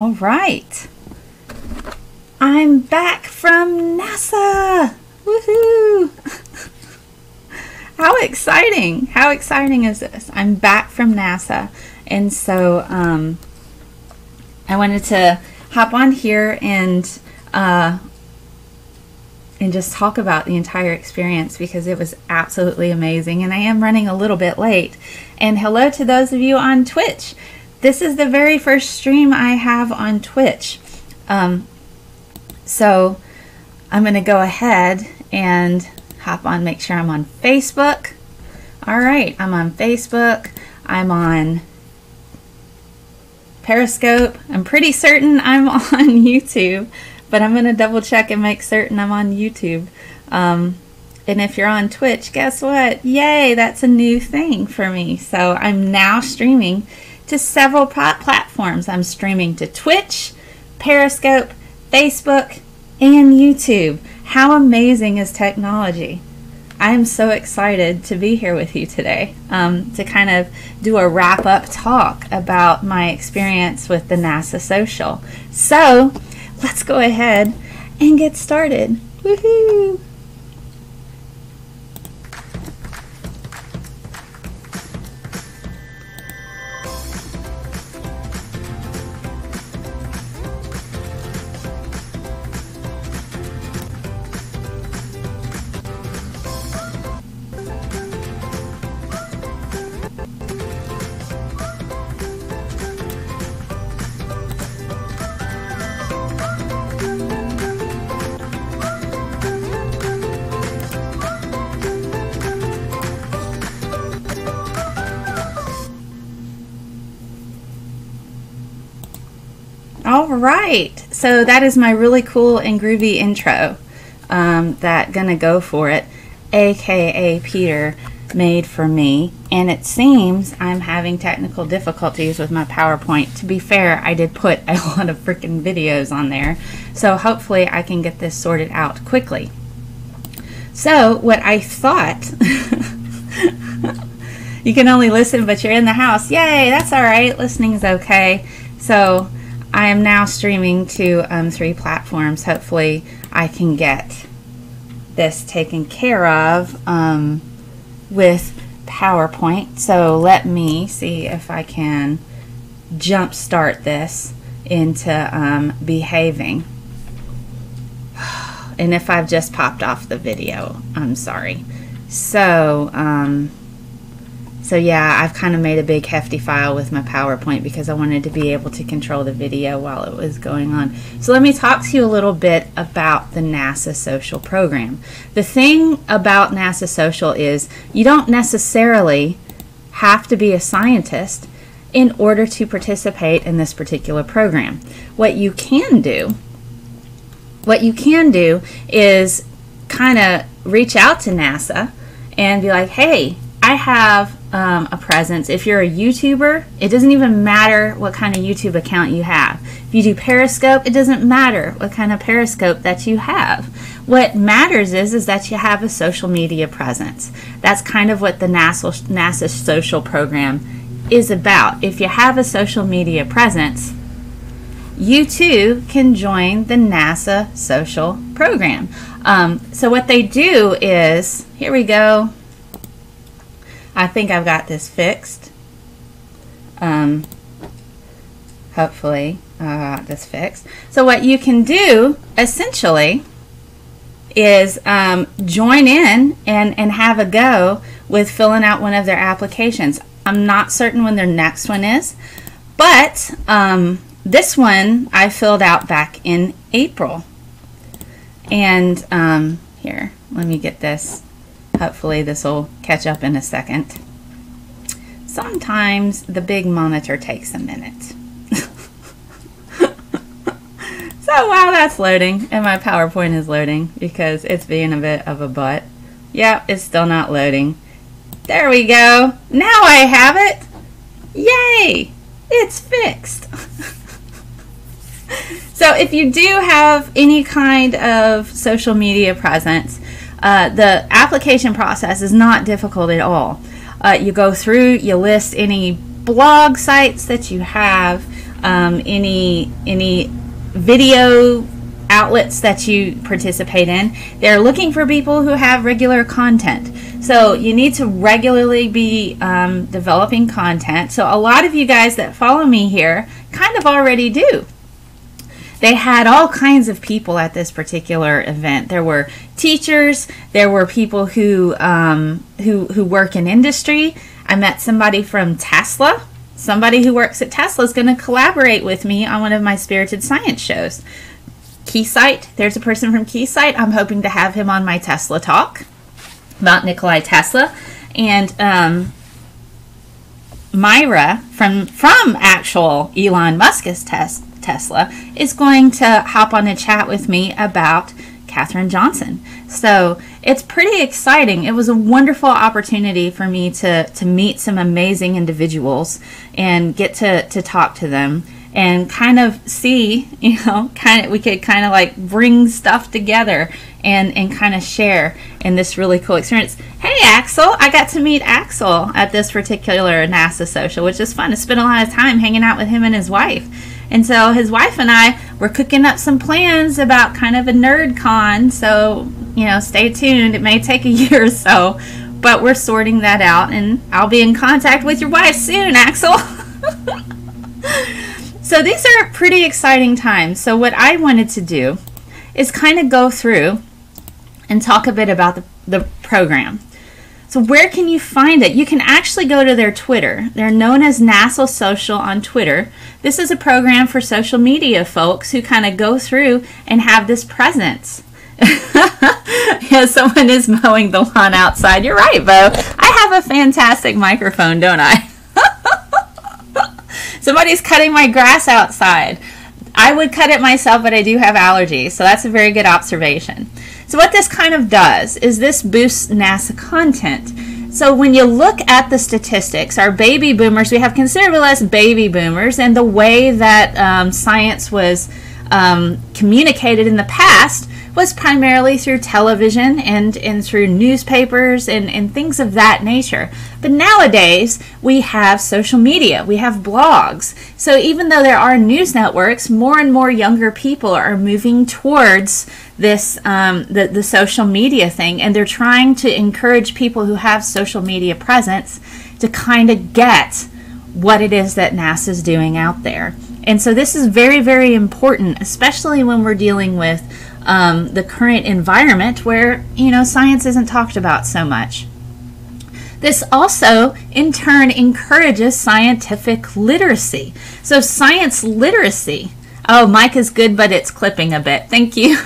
All right, I'm back from NASA. Woohoo! How exciting! How exciting is this? I'm back from NASA, and so I wanted to hop on here and just talk about the entire experience because it was absolutely amazing. And I am running a little bit late. And hello to those of you on Twitch. This is the very first stream I have on Twitch. So I'm going to go ahead and hop on, make sure I'm on Facebook. All right, I'm on Facebook. I'm on Periscope. I'm pretty certain I'm on YouTube, but I'm going to double check and make certain I'm on YouTube. And if you're on Twitch, guess what? Yay, that's a new thing for me. So I'm now streaming to several platforms. I'm streaming to Twitch, Periscope, Facebook, and YouTube. How amazing is technology? I am so excited to be here with you today to kind of do a wrap-up talk about my experience with the NASA Social. So let's go ahead and get started. Woohoo! All right, so that is my really cool and groovy intro that Gonna Go For It, aka Peter, made for me. And it seems I'm having technical difficulties with my PowerPoint. To be fair, I did put a lot of freaking videos on there, so hopefully I can get this sorted out quickly. So what I thought, you can only listen but you're in the house. Yay, that's all right, listening is okay. So I am now streaming to 3 platforms. Hopefully I can get this taken care of with PowerPoint. So let me see if I can jump start this into behaving. And if I've just popped off the video, I'm sorry. So yeah, I've kind of made a big hefty file with my PowerPoint because I wanted to be able to control the video while it was going on. So let me talk to you a little bit about the NASA Social program. The thing about NASA Social is you don't necessarily have to be a scientist in order to participate in this particular program. What you can do is kind of reach out to NASA and be like, hey, I have a presence. If you're a YouTuber, it doesn't even matter what kind of YouTube account you have. If you do Periscope, it doesn't matter what kind of Periscope that you have. What matters is that you have a social media presence. That's kind of what the NASA Social program is about. If you have a social media presence, you too can join the NASA Social program. So what they do is, here we go. I think I've got this fixed. Hopefully I got this fixed. So what you can do essentially is join in and have a go with filling out one of their applications. I'm not certain when their next one is, but this one I filled out back in April. And here, let me get this. Hopefully this will catch up in a second. Sometimes the big monitor takes a minute. So while that's loading, and my PowerPoint is loading because it's being a bit of a butt. Yep, it's still not loading. There we go. Now I have it. Yay! It's fixed. So if you do have any kind of social media presence, the application process is not difficult at all. You go through, you list any blog sites that you have, any video outlets that you participate in. They're looking for people who have regular content. So you need to regularly be developing content. So a lot of you guys that follow me here kind of already do. They had all kinds of people at this particular event. There were teachers. There were people who work in industry. I met somebody from Tesla. Somebody who works at Tesla is going to collaborate with me on one of my Spirited Science shows. Keysight. There's a person from Keysight. I'm hoping to have him on my Tesla talk about Nikola Tesla. And Myra from actual Elon Musk's Tesla is going to hop on a chat with me about Katherine Johnson. So it's pretty exciting. It was a wonderful opportunity for me to meet some amazing individuals and get to talk to them and kind of see, we could kind of like bring stuff together and kind of share in this really cool experience. Hey, Axel, I got to meet Axel at this particular NASA social, which is fun. I spent a lot of time hanging out with him and his wife. And so his wife and I were cooking up some plans about kind of a nerd con. So, stay tuned. It may take a year or so, but we're sorting that out, and I'll be in contact with your wife soon, Axel. So these are pretty exciting times. So what I wanted to do is kind of go through and talk a bit about the program. So where can you find it? You can actually go to their Twitter. They're known as NASA Social on Twitter. This is a program for social media folks who kind of go through and have this presence. Yeah, someone is mowing the lawn outside. You're right, Bo. I have a fantastic microphone, don't I? Somebody's cutting my grass outside. I would cut it myself, but I do have allergies, so that's a very good observation. So what this kind of does is this boosts NASA content. So when you look at the statistics, our baby boomers, we have considerably less baby boomers, and the way that science was communicated in the past was primarily through television and through newspapers and things of that nature. But nowadays, we have social media, we have blogs. So even though there are news networks, more and more younger people are moving towards this the social media thing, and they're trying to encourage people who have social media presence to kind of get what it is that NASA's doing out there. And so this is very, very important, especially when we're dealing with the current environment where, science isn't talked about so much. This also, in turn, encourages scientific literacy. So science literacy. Oh, mic is good, but it's clipping a bit. Thank you.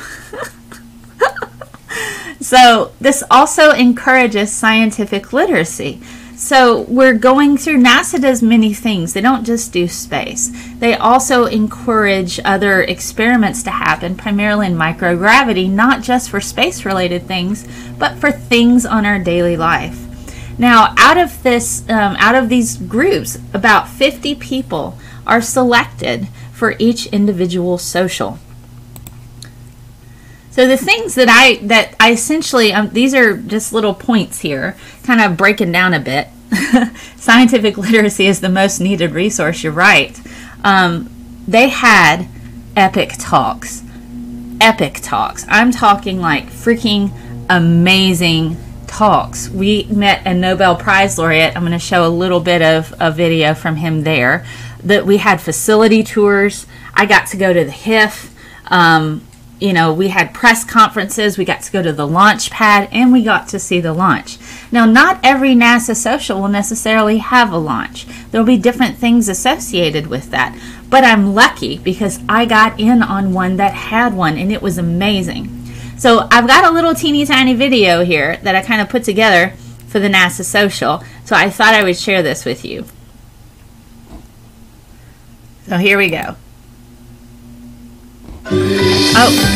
So this also encourages scientific literacy. So we're going through, NASA does many things. They don't just do space. They also encourage other experiments to happen, primarily in microgravity, not just for space-related things, but for things on our daily life. Now, out of these groups, about 50 people are selected for each individual social. So the things that I essentially, these are just little points here, kind of breaking down a bit. Scientific literacy is the most needed resource, you're right. They had epic talks. Epic talks. I'm talking like freaking amazing talks. We met a Nobel Prize laureate. I'm going to show a little bit of a video from him there. That we had facility tours. I got to go to the HIF. We had press conferences, we got to go to the launch pad, and we got to see the launch. Now, not every NASA social will necessarily have a launch. There will be different things associated with that. But I'm lucky because I got in on one that had one, and it was amazing. So I've got a little teeny tiny video here that I kind of put together for the NASA social. So I thought I would share this with you. So here we go. Oh.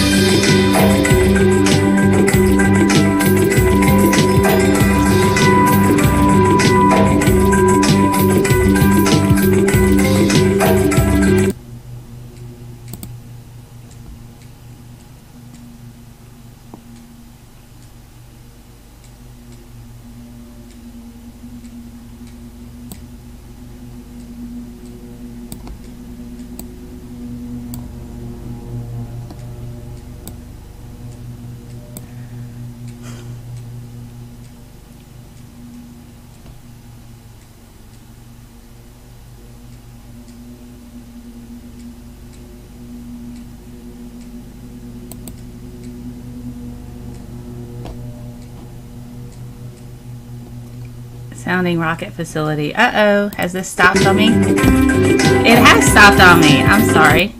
Sounding rocket facility. Uh-oh. Has this stopped on me? It has stopped on me. I'm sorry.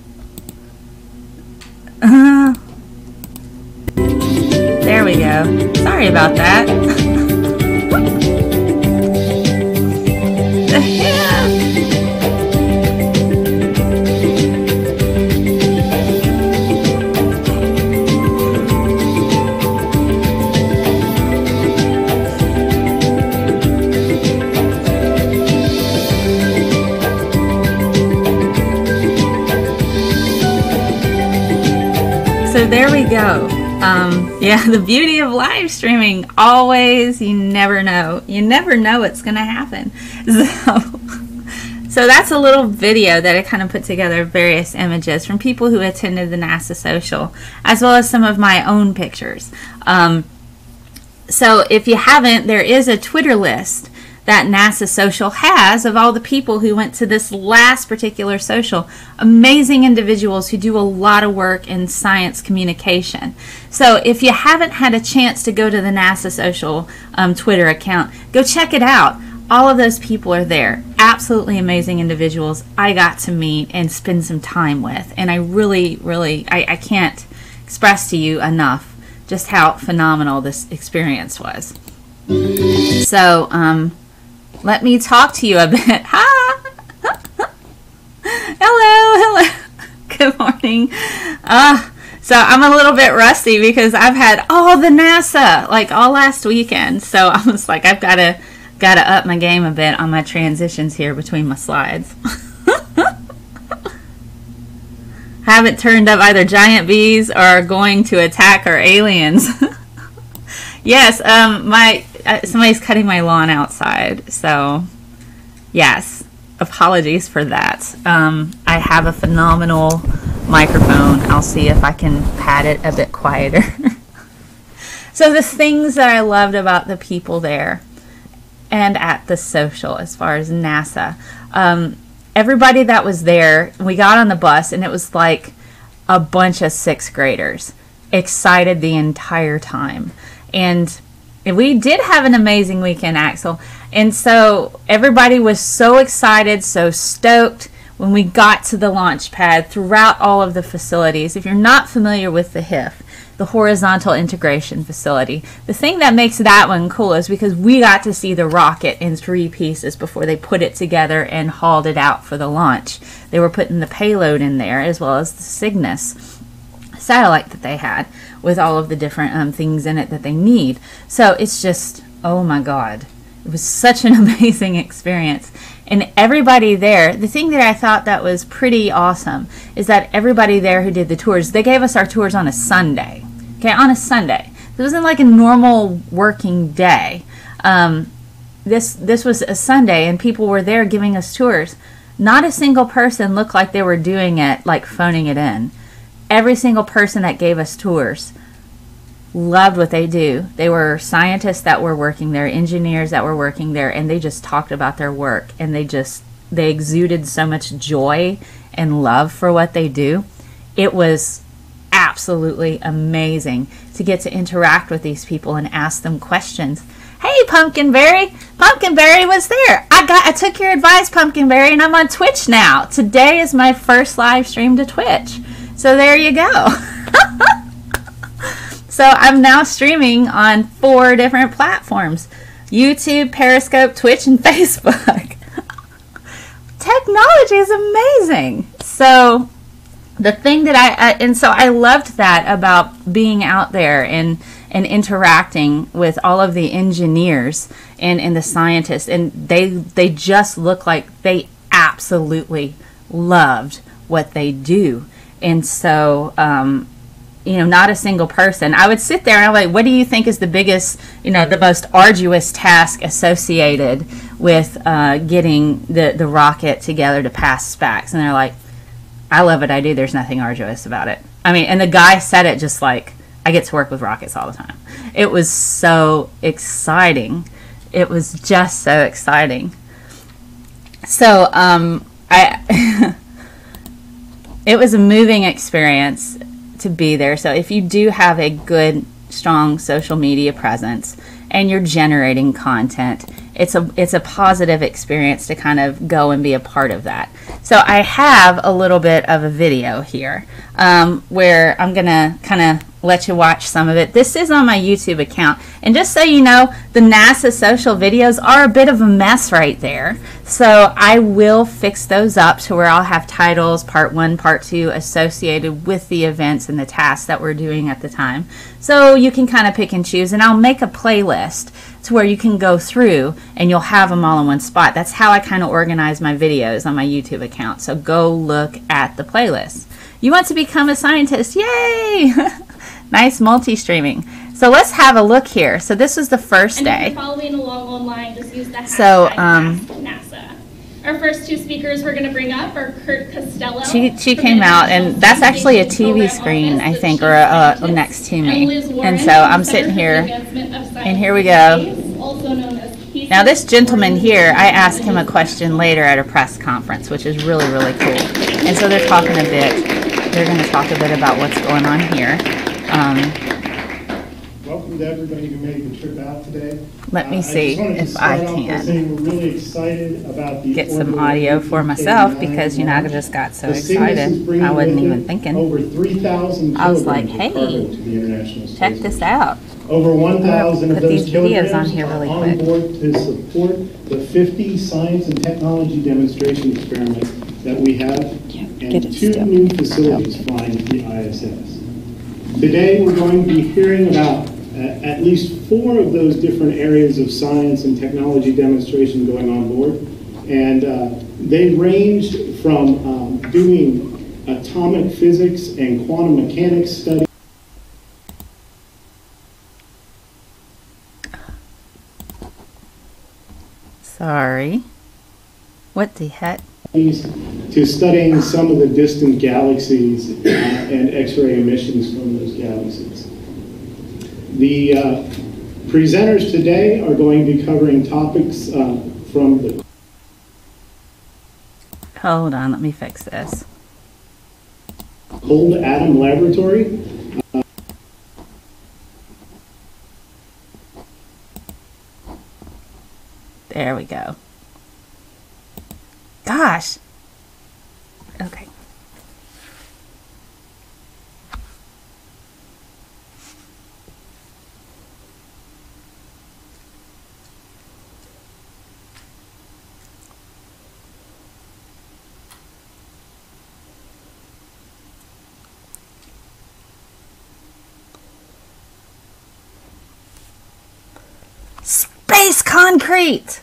There we go. Sorry about that. So there we go. Yeah, the beauty of live streaming, always, you never know. You never know what's going to happen. So that's a little video that I kind of put together, various images from people who attended the NASA social, as well as some of my own pictures. So if you haven't, there is a Twitter list that NASA social has of all the people who went to this last particular social. Amazing individuals who do a lot of work in science communication. So if you haven't had a chance to go to the NASA social Twitter account, go check it out. All of those people are there. Absolutely amazing individuals I got to meet and spend some time with. And I really, I can't express to you enough just how phenomenal this experience was. So, let me talk to you a bit. Hi! Hello. Good morning. So I'm a little bit rusty because I've had all the NASA, like all last weekend. So I was like, I've got to up my game a bit on my transitions here between my slides. I haven't turned up either giant bees or going to attack our aliens. Yes, somebody's cutting my lawn outside, so yes, apologies for that. I have a phenomenal microphone. I'll see if I can pad it a bit quieter. So the things that I loved about the people there and at the social as far as NASA, everybody that was there, we got on the bus and it was like a bunch of 6th graders, excited the entire time. And we did have an amazing weekend, Axel. And so everybody was so excited, so stoked when we got to the launch pad throughout all of the facilities. If you're not familiar with the HIF, the Horizontal Integration Facility, the thing that makes that one cool is because we got to see the rocket in 3 pieces before they put it together and hauled it out for the launch. They were putting the payload in there as well as the Cygnus satellite that they had with all of the different things in it that they need. So it's just, oh my God, it was such an amazing experience. And everybody there, the thing that I thought that was pretty awesome is that everybody there who did the tours, they gave us our tours on a Sunday. Okay, on a Sunday. It wasn't like a normal working day. This was a Sunday and people were there giving us tours. Not a single person looked like they were doing it, like phoning it in. Every single person that gave us tours loved what they do. They were scientists that were working there, engineers that were working there, and they just talked about their work, and they exuded so much joy and love for what they do. It was absolutely amazing to get to interact with these people and ask them questions. Hey, Pumpkinberry! Pumpkinberry was there. I took your advice, Pumpkinberry, and I'm on Twitch now. Today is my first live stream to Twitch. So there you go. So I'm now streaming on 4 different platforms: YouTube, Periscope, Twitch, and Facebook. Technology is amazing. So the thing that I loved that about being out there and interacting with all of the engineers and the scientists, and they just look like they absolutely loved what they do. And so, not a single person. I would sit there and I'm like, what do you think is the biggest, the most arduous task associated with getting the rocket together to pass specs? And they're like, I love what I do. There's nothing arduous about it. I mean, and the guy said it just like, I get to work with rockets all the time. It was so exciting. It was just so exciting. So, it was a moving experience to be there. So if you do have a good, strong social media presence and you're generating content it's a positive experience to kind of go and be a part of that. So I have a little bit of a video here where I'm gonna kind of let you watch some of it. This is on my YouTube account, and just so you know, the NASA social videos are a bit of a mess right there, so I will fix those up to where I'll have titles, part 1, part 2 associated with the events and the tasks that we're doing at the time, so you can kind of pick and choose, and I'll make a playlist to where you can go through and you'll have them all in one spot. That's how I kind of organize my videos on my YouTube account, so go look at the playlist. You want to become a scientist? Yay! Nice multi-streaming. So let's have a look here. So this was the first day. And if you're following along online, just use the hashtag #AskNASA. Our first 2 speakers we're going to bring up are Kurt Costello. She came out, and that's actually a TV screen, I think, or next to me. And so I'm sitting here, and here we go. Now this gentleman here, I asked him a question later at a press conference, which is really, really cool. And so they're talking a bit. They're going to talk a bit about what's going on here. Welcome to everybody who made the trip out today. Let me see if I can we're really excited about the get some audio for myself, because, you know, I just got so excited. I wasn't even thinking. Over 3,000 I was like, hey, check this out. Over 1,000 of those videos on here really on quick. board to support the 50 science and technology demonstration experiments that we have, and 2 new facilities flying the ISS. Today we're going to be hearing about at least 4 of those different areas of science and technology demonstration going on board, and they ranged from doing atomic physics and quantum mechanics studies. Sorry. What the heck? To studying some of the distant galaxies and X-ray emissions from those galaxies. The presenters today are going to be covering topics from the... Hold on, let me fix this. Cold Atom Laboratory. There we go. Gosh. Okay. Space concrete.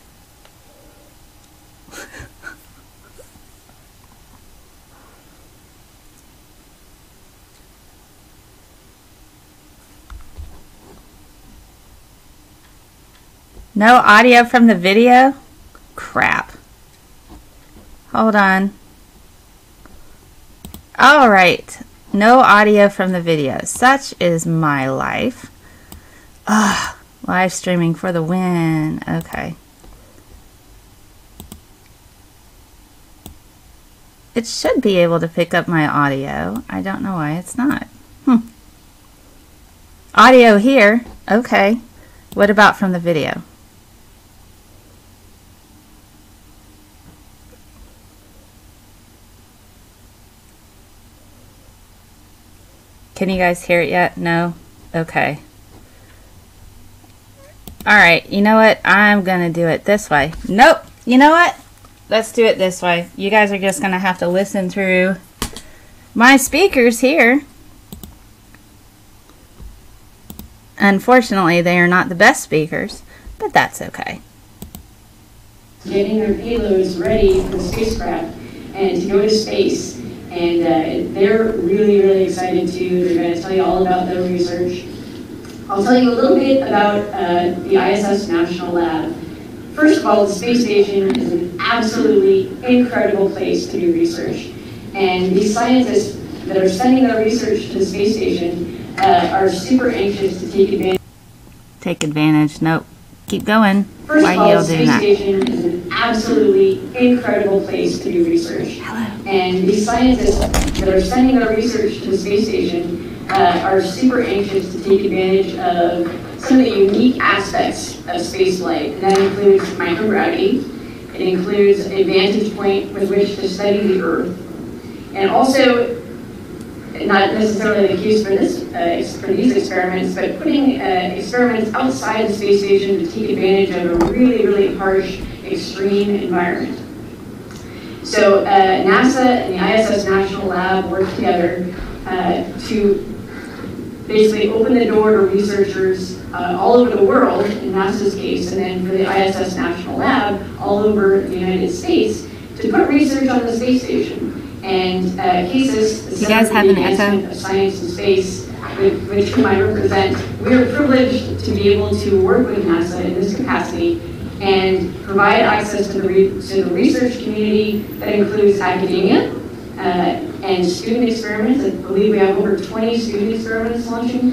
No audio from the video? Crap. Hold on. All right. No audio from the video. Such is my life. Ugh. Live streaming for the win. Okay. It should be able to pick up my audio. I don't know why it's not. Audio here. Okay. What about from the video? Can you guys hear it yet? No? Okay. Alright, you know what? I'm going to do it this way. Nope. You know what? Let's do it this way. You guys are just going to have to listen through my speakers here. Unfortunately, they are not the best speakers, but that's okay. Getting their payloads ready for the spacecraft and to go to space. And they're really, really excited too. They're going to tell you all about their research. I'll tell you a little bit about the ISS National Lab. First of all, the space station is an absolutely incredible place to do research. And these scientists that are sending their research to the space station are super anxious to take advantage. Take advantage. Nope. Keep going. First Why of all, you the space station is an absolutely incredible place to do research. Hello. And these scientists that are sending their research to the space station are super anxious to take advantage of some of the unique aspects of spaceflight, and that includes microgravity. It includes a vantage point with which to study the Earth, and also, not necessarily the case for these experiments, but putting experiments outside the space station to take advantage of a really, really harsh, extreme environment. So NASA and the ISS National Lab work together to basically open the door to researchers all over the world, in NASA's case, and then for the ISS National Lab all over the United States, to put research on the space station. And CASIS, the Center for the Advancement of Science and Space, which whom I represent, we are privileged to be able to work with NASA in this capacity and provide access to the research community that includes academia and student experiments. I believe we have over 20 student experiments launching.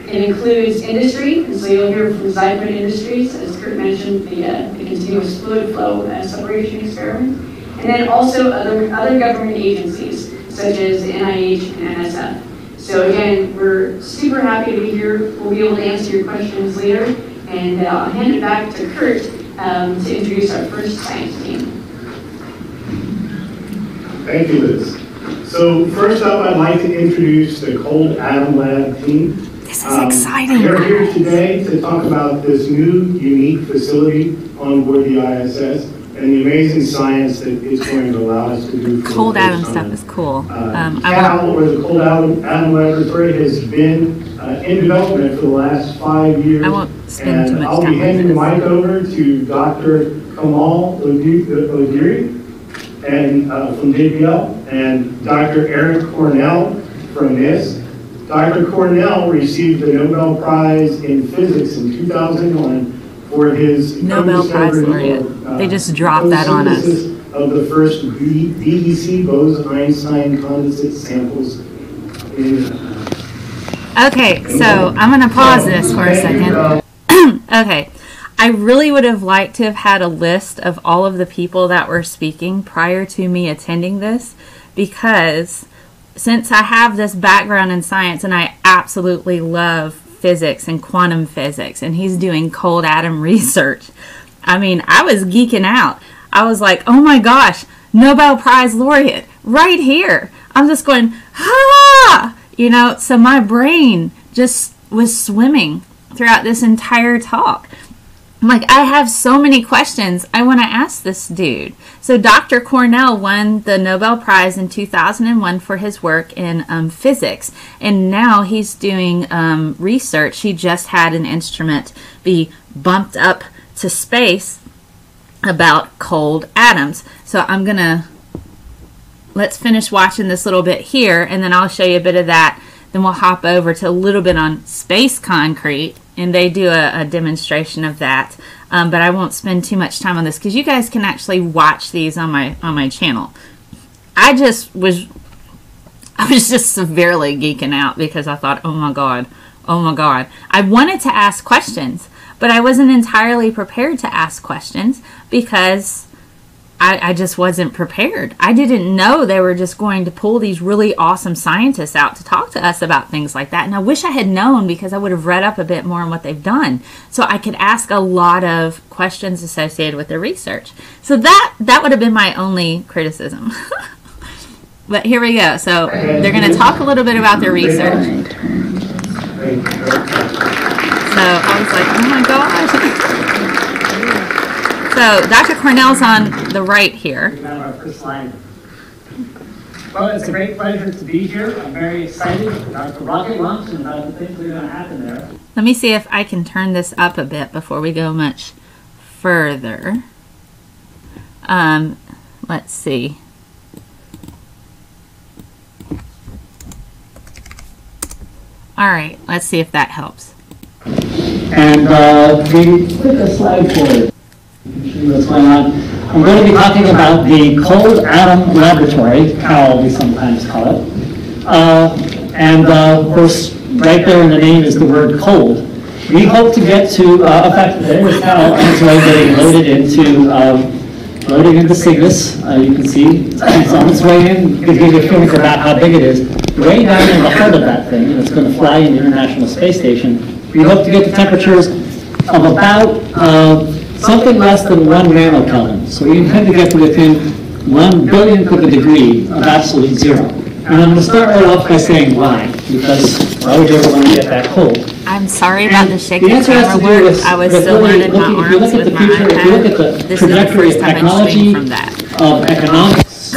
It includes industry, and so you'll hear from Zyprin Industries, as Kurt mentioned, the continuous fluid flow separation experiment. And then also other government agencies, such as the NIH and NSF. So again, we're super happy to be here. We'll be able to answer your questions later. And I'll hand it back to Kurt to introduce our first science team. Thank you, Liz. So first up, I'd like to introduce the Cold Atom Lab team. This is exciting. They're here today to talk about this new, unique facility on board the ISS and the amazing science that it's going to allow us to do. Cold atom stuff is cool. CAL, or the Cold Atom Laboratory, has been in development for the last 5 years. I won't spend too much time. I'll be handing the mic over to Dr. Kamal Odiri and from JPL, and Dr. Eric Cornell from NIST. Dr. Cornell received the Nobel Prize in Physics in 2001 for his Nobel Prize laureate. They just dropped that on us. Of the first BEC Bose-Einstein condensate samples in. Okay, so I'm going to pause this for a second. Okay, I really would have liked to have had a list of all of the people that were speaking prior to me attending this, because since I have this background in science and I absolutely love physics and quantum physics, and he's doing cold atom research, I mean, I was geeking out. I was like, oh my gosh, Nobel Prize laureate right here. I'm just going, ah, you know, so my brain just was swimming throughout this entire talk. I'm like, I have so many questions I want to ask this dude. So Dr. Cornell won the Nobel Prize in 2001 for his work in physics, and now he's doing research. He just had an instrument be bumped up to space about cold atoms. So let's finish watching this little bit here, and then I'll show you a bit of that. Then we'll hop over to a little bit on space concrete, and they do a demonstration of that. But I won't spend too much time on this because you guys can actually watch these on my channel. I was just severely geeking out because I thought, oh my God. I wanted to ask questions, but I wasn't entirely prepared to ask questions because I just wasn't prepared. I didn't know they were just going to pull these really awesome scientists out to talk to us about things like that. And I wish I had known, because I would have read up a bit more on what they've done, so I could ask a lot of questions associated with their research. So that would have been my only criticism. But here we go. So they're going to talk a little bit about their research. So I was like, oh my gosh. So Dr. Cornell's on the right here. We have our first slide. Well, it's a great pleasure to be here. I'm very excited about the rocket launch and about the things that are going to happen there. Let me see if I can turn this up a bit before we go much further. Let's see. All right, let's see if that helps. And we put a slide forward. What's going on? I'm going to be talking about the Cold Atom Laboratory, CAL we sometimes call it. And of course, right there in the name is the word cold. We hope to get to, in fact, there is CAL on its way getting loaded into Cygnus. You can see it's on its way in. It gives you a feeling about how big it is. way down in the heart of that thing, and it's going to fly in the International Space Station. We hope to get the temperatures of about something less than 1 nanokelvin. So we intend to get to within 1 billionth of a degree of absolute zero. And I'm going to start right off by saying why, because why would you ever want to get that cold? I'm sorry about the shaky The answer has to camera do work. with, I was with still really learning my looking, if you arms look at with the my future, if you look at iPad. the This is the trajectory first of time I'm technology, streaming from that. of economics,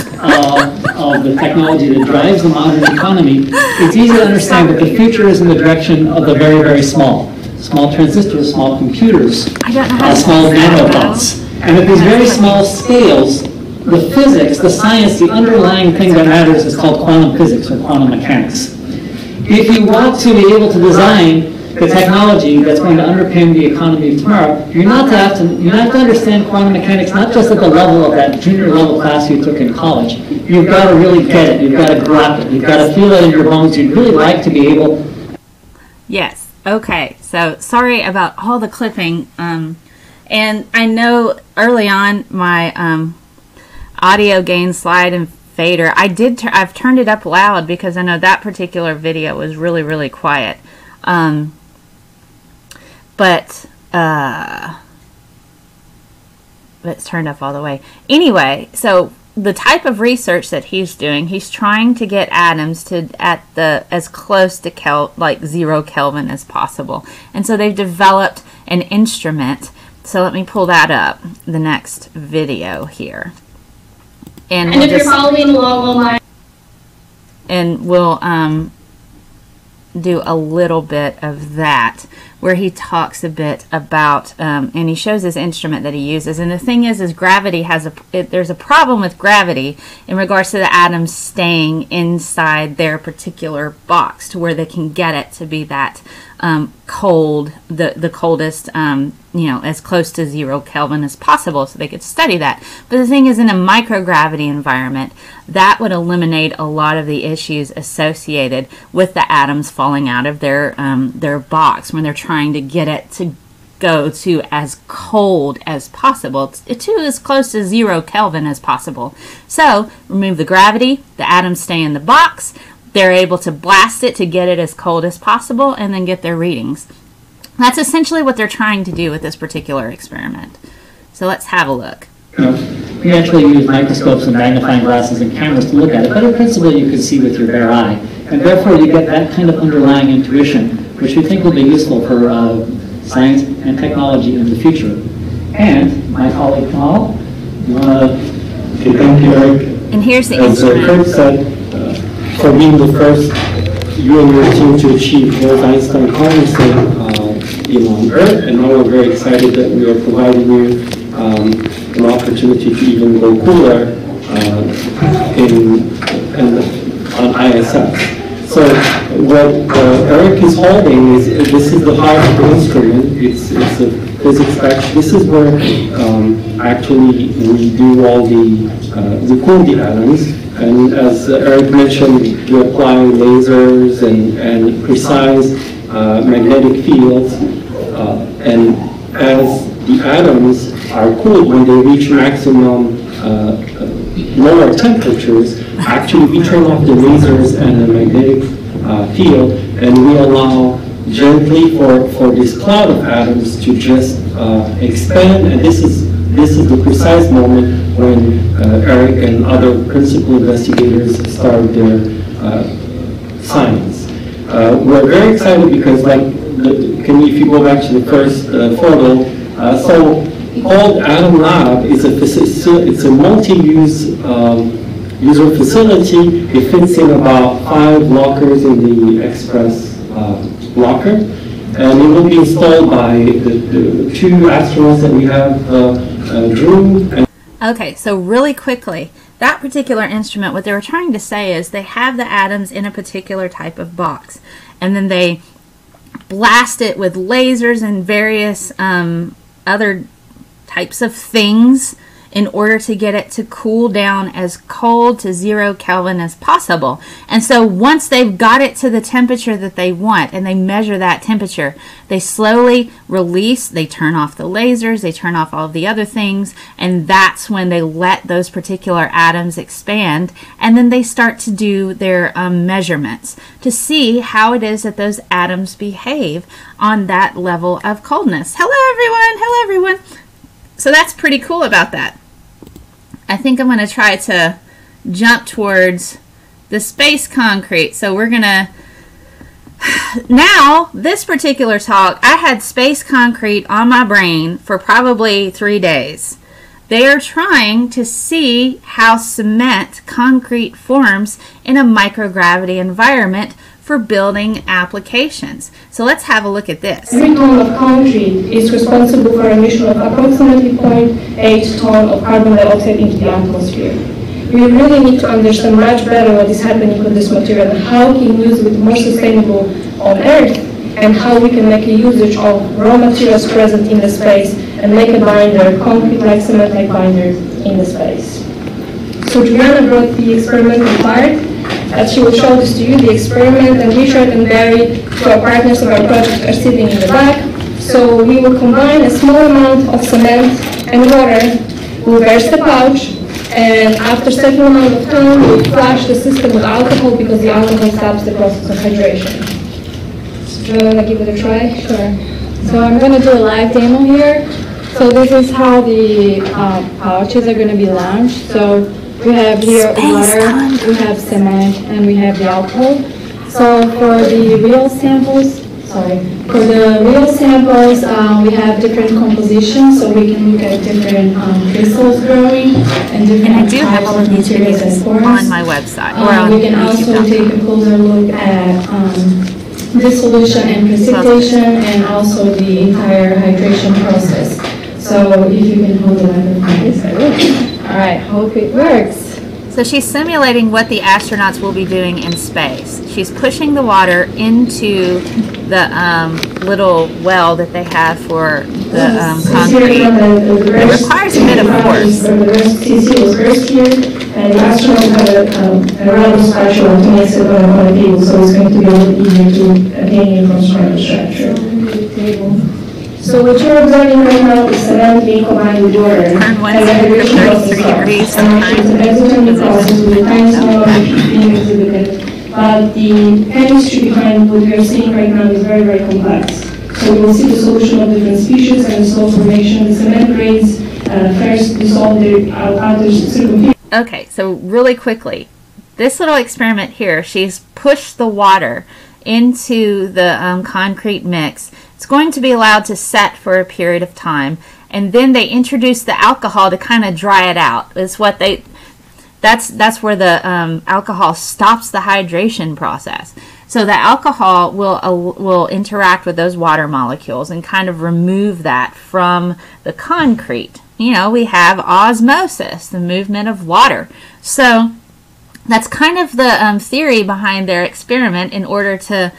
of the technology that drives the modern economy, it's easy to understand that the future is in the direction of the very, very small. Small transistors, small computers, I don't know how to small use that, nanobots. And at these very small scales, the physics, the science, the underlying thing that matters is called quantum physics or quantum mechanics. If you want to be able to design the technology that's going to underpin the economy of tomorrow, you have to understand quantum mechanics not just at the level of that junior level class you took in college. You've got to really get it. You've got to grasp it. You've got to feel it in your bones. You'd really like to be able. Yes. Okay. So sorry about all the clipping. And I know early on my audio gain slide and fader, I've turned it up loud because I know that particular video was really, really quiet. But it's turned up all the way. Anyway, so the type of research that he's doing, he's trying to get atoms to as close to 0 Kelvin as possible. And so they've developed an instrument. So let me pull that up, the next video here. And if you're following along online, and we'll do a little bit of that, where he talks a bit about, and he shows his instrument that he uses. And the thing is gravity there's a problem with gravity in regards to the atoms staying inside their particular box to where they can get it to be that cold, the coldest, as close to 0 Kelvin as possible, so they could study that. But the thing is, in a microgravity environment, that would eliminate a lot of the issues associated with the atoms falling out of their box when they're trying to get it to go to as cold as possible, to as close to 0 Kelvin as possible. So remove the gravity, the atoms stay in the box, they're able to blast it to get it as cold as possible and then get their readings. That's essentially what they're trying to do with this particular experiment. So let's have a look. We actually use microscopes and magnifying glasses and cameras to look at it, but in principle you can see with your bare eye. And therefore you get that kind of underlying intuition, which we think will be useful for science and technology in the future. And my colleague Paul, you want to... Okay, thank you, Eric. And here's the As Kurt said, for being the first you and your team to achieve Bose-Einstein condensate on Earth, and now we're very excited that we are providing you an opportunity to even go cooler on ISS. So what Eric is holding this is the heart of the instrument. It's a physics batch. This is where actually we do all we cool the atoms. And as Eric mentioned, we apply lasers and precise magnetic fields. And as the atoms are cooled, when they reach maximum lower temperatures, actually we turn off the lasers and the magnetic field, and we allow gently for this cloud of atoms to just expand. And this is the precise moment when Eric and other principal investigators start their science. We're very excited because, if you go back to the first photo, so called Atom Lab is it's a multi-use user facility. It fits in about 5 lockers in the Express locker, and it will be installed by the 2 astronauts that we have, Drew and... Okay, so really quickly, that particular instrument, what they were trying to say is they have the atoms in a particular type of box, and then they blast it with lasers and various other types of things in order to get it to cool down as cold to 0 Kelvin as possible. And so once they've got it to the temperature that they want and they measure that temperature, they slowly release, they turn off the lasers, they turn off all of the other things, and that's when they let those particular atoms expand, and then they start to do their measurements to see how it is that those atoms behave on that level of coldness. Hello everyone! Hello everyone! So that's pretty cool about that. I think I'm going to try to jump towards the space concrete. So we're going to, now this particular talk, I had space concrete on my brain for probably 3 days. They are trying to see how cement concrete forms in a microgravity environment for building applications. So let's have a look at this. Every ton of concrete is responsible for emission of approximately 0.8 ton of carbon dioxide into the atmosphere. We really need to understand much better what is happening with this material and how we can use it more sustainable on Earth, and how we can make a usage of raw materials present in the space and make a binder, concrete-like, cement-like binder in the space. So Juliana brought the experimental part. She will show this to you, the experiment, and Richard and Barry, who are partners of our project, are sitting in the back. So we will combine a small amount of cement and water, we'll burst the pouch, and after a certain amount of time, we'll flush the system with alcohol because the alcohol stops the process of hydration. So do you want to give it a try? Sure. So I'm going to do a live demo here. So this is how the pouches are going to be launched. So we have here water, we have cement, and we have the alcohol. So for the real samples, we have different compositions, so we can look at different crystals growing and different. And I do have all of these videos on my website. We can also take a closer look at dissolution and precipitation, and also the entire hydration process. So if you can hold the microphone. All right, hope it works. So she's simulating what the astronauts will be doing in space. She's pushing the water into the little well that they have for the concrete. It requires a bit of force. And the astronauts have a rather special automated on a table, so it's going to be a little easier to obtain from the structure. So what you're observing right now is cement being combined with water. Turn one side for 33 degrees. And it's an exothermic process with a tiny small being exhibited. But the chemistry behind what we are seeing right now is very, very complex. So we will see the solution of different species and the slow formation. The cement grains first dissolve their outer circumference. Okay, so really quickly, this little experiment here, she's pushed the water into the concrete mix. It's going to be allowed to set for a period of time, and then they introduce the alcohol to kind of dry it out. It's what they, that's where the alcohol stops the hydration process. So the alcohol will interact with those water molecules and kind of remove that from the concrete. You know, we have osmosis, the movement of water. So that's kind of the theory behind their experiment in order to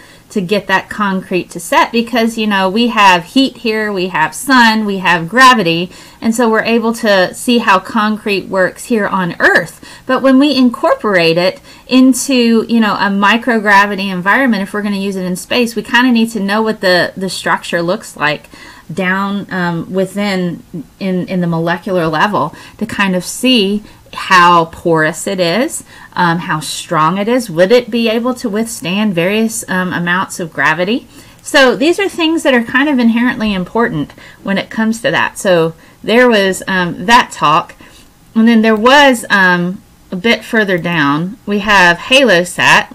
get that concrete to set, because, you know, we have heat here, we have sun, we have gravity, and so we're able to see how concrete works here on Earth. But when we incorporate it into, you know, a microgravity environment, if we're going to use it in space, we kind of need to know what the structure looks like down within in the molecular level to kind of see how porous it is, how strong it is. Would it be able to withstand various amounts of gravity? So these are things that are kind of inherently important when it comes to that. So there was that talk, and then there was a bit further down we have HaloSat.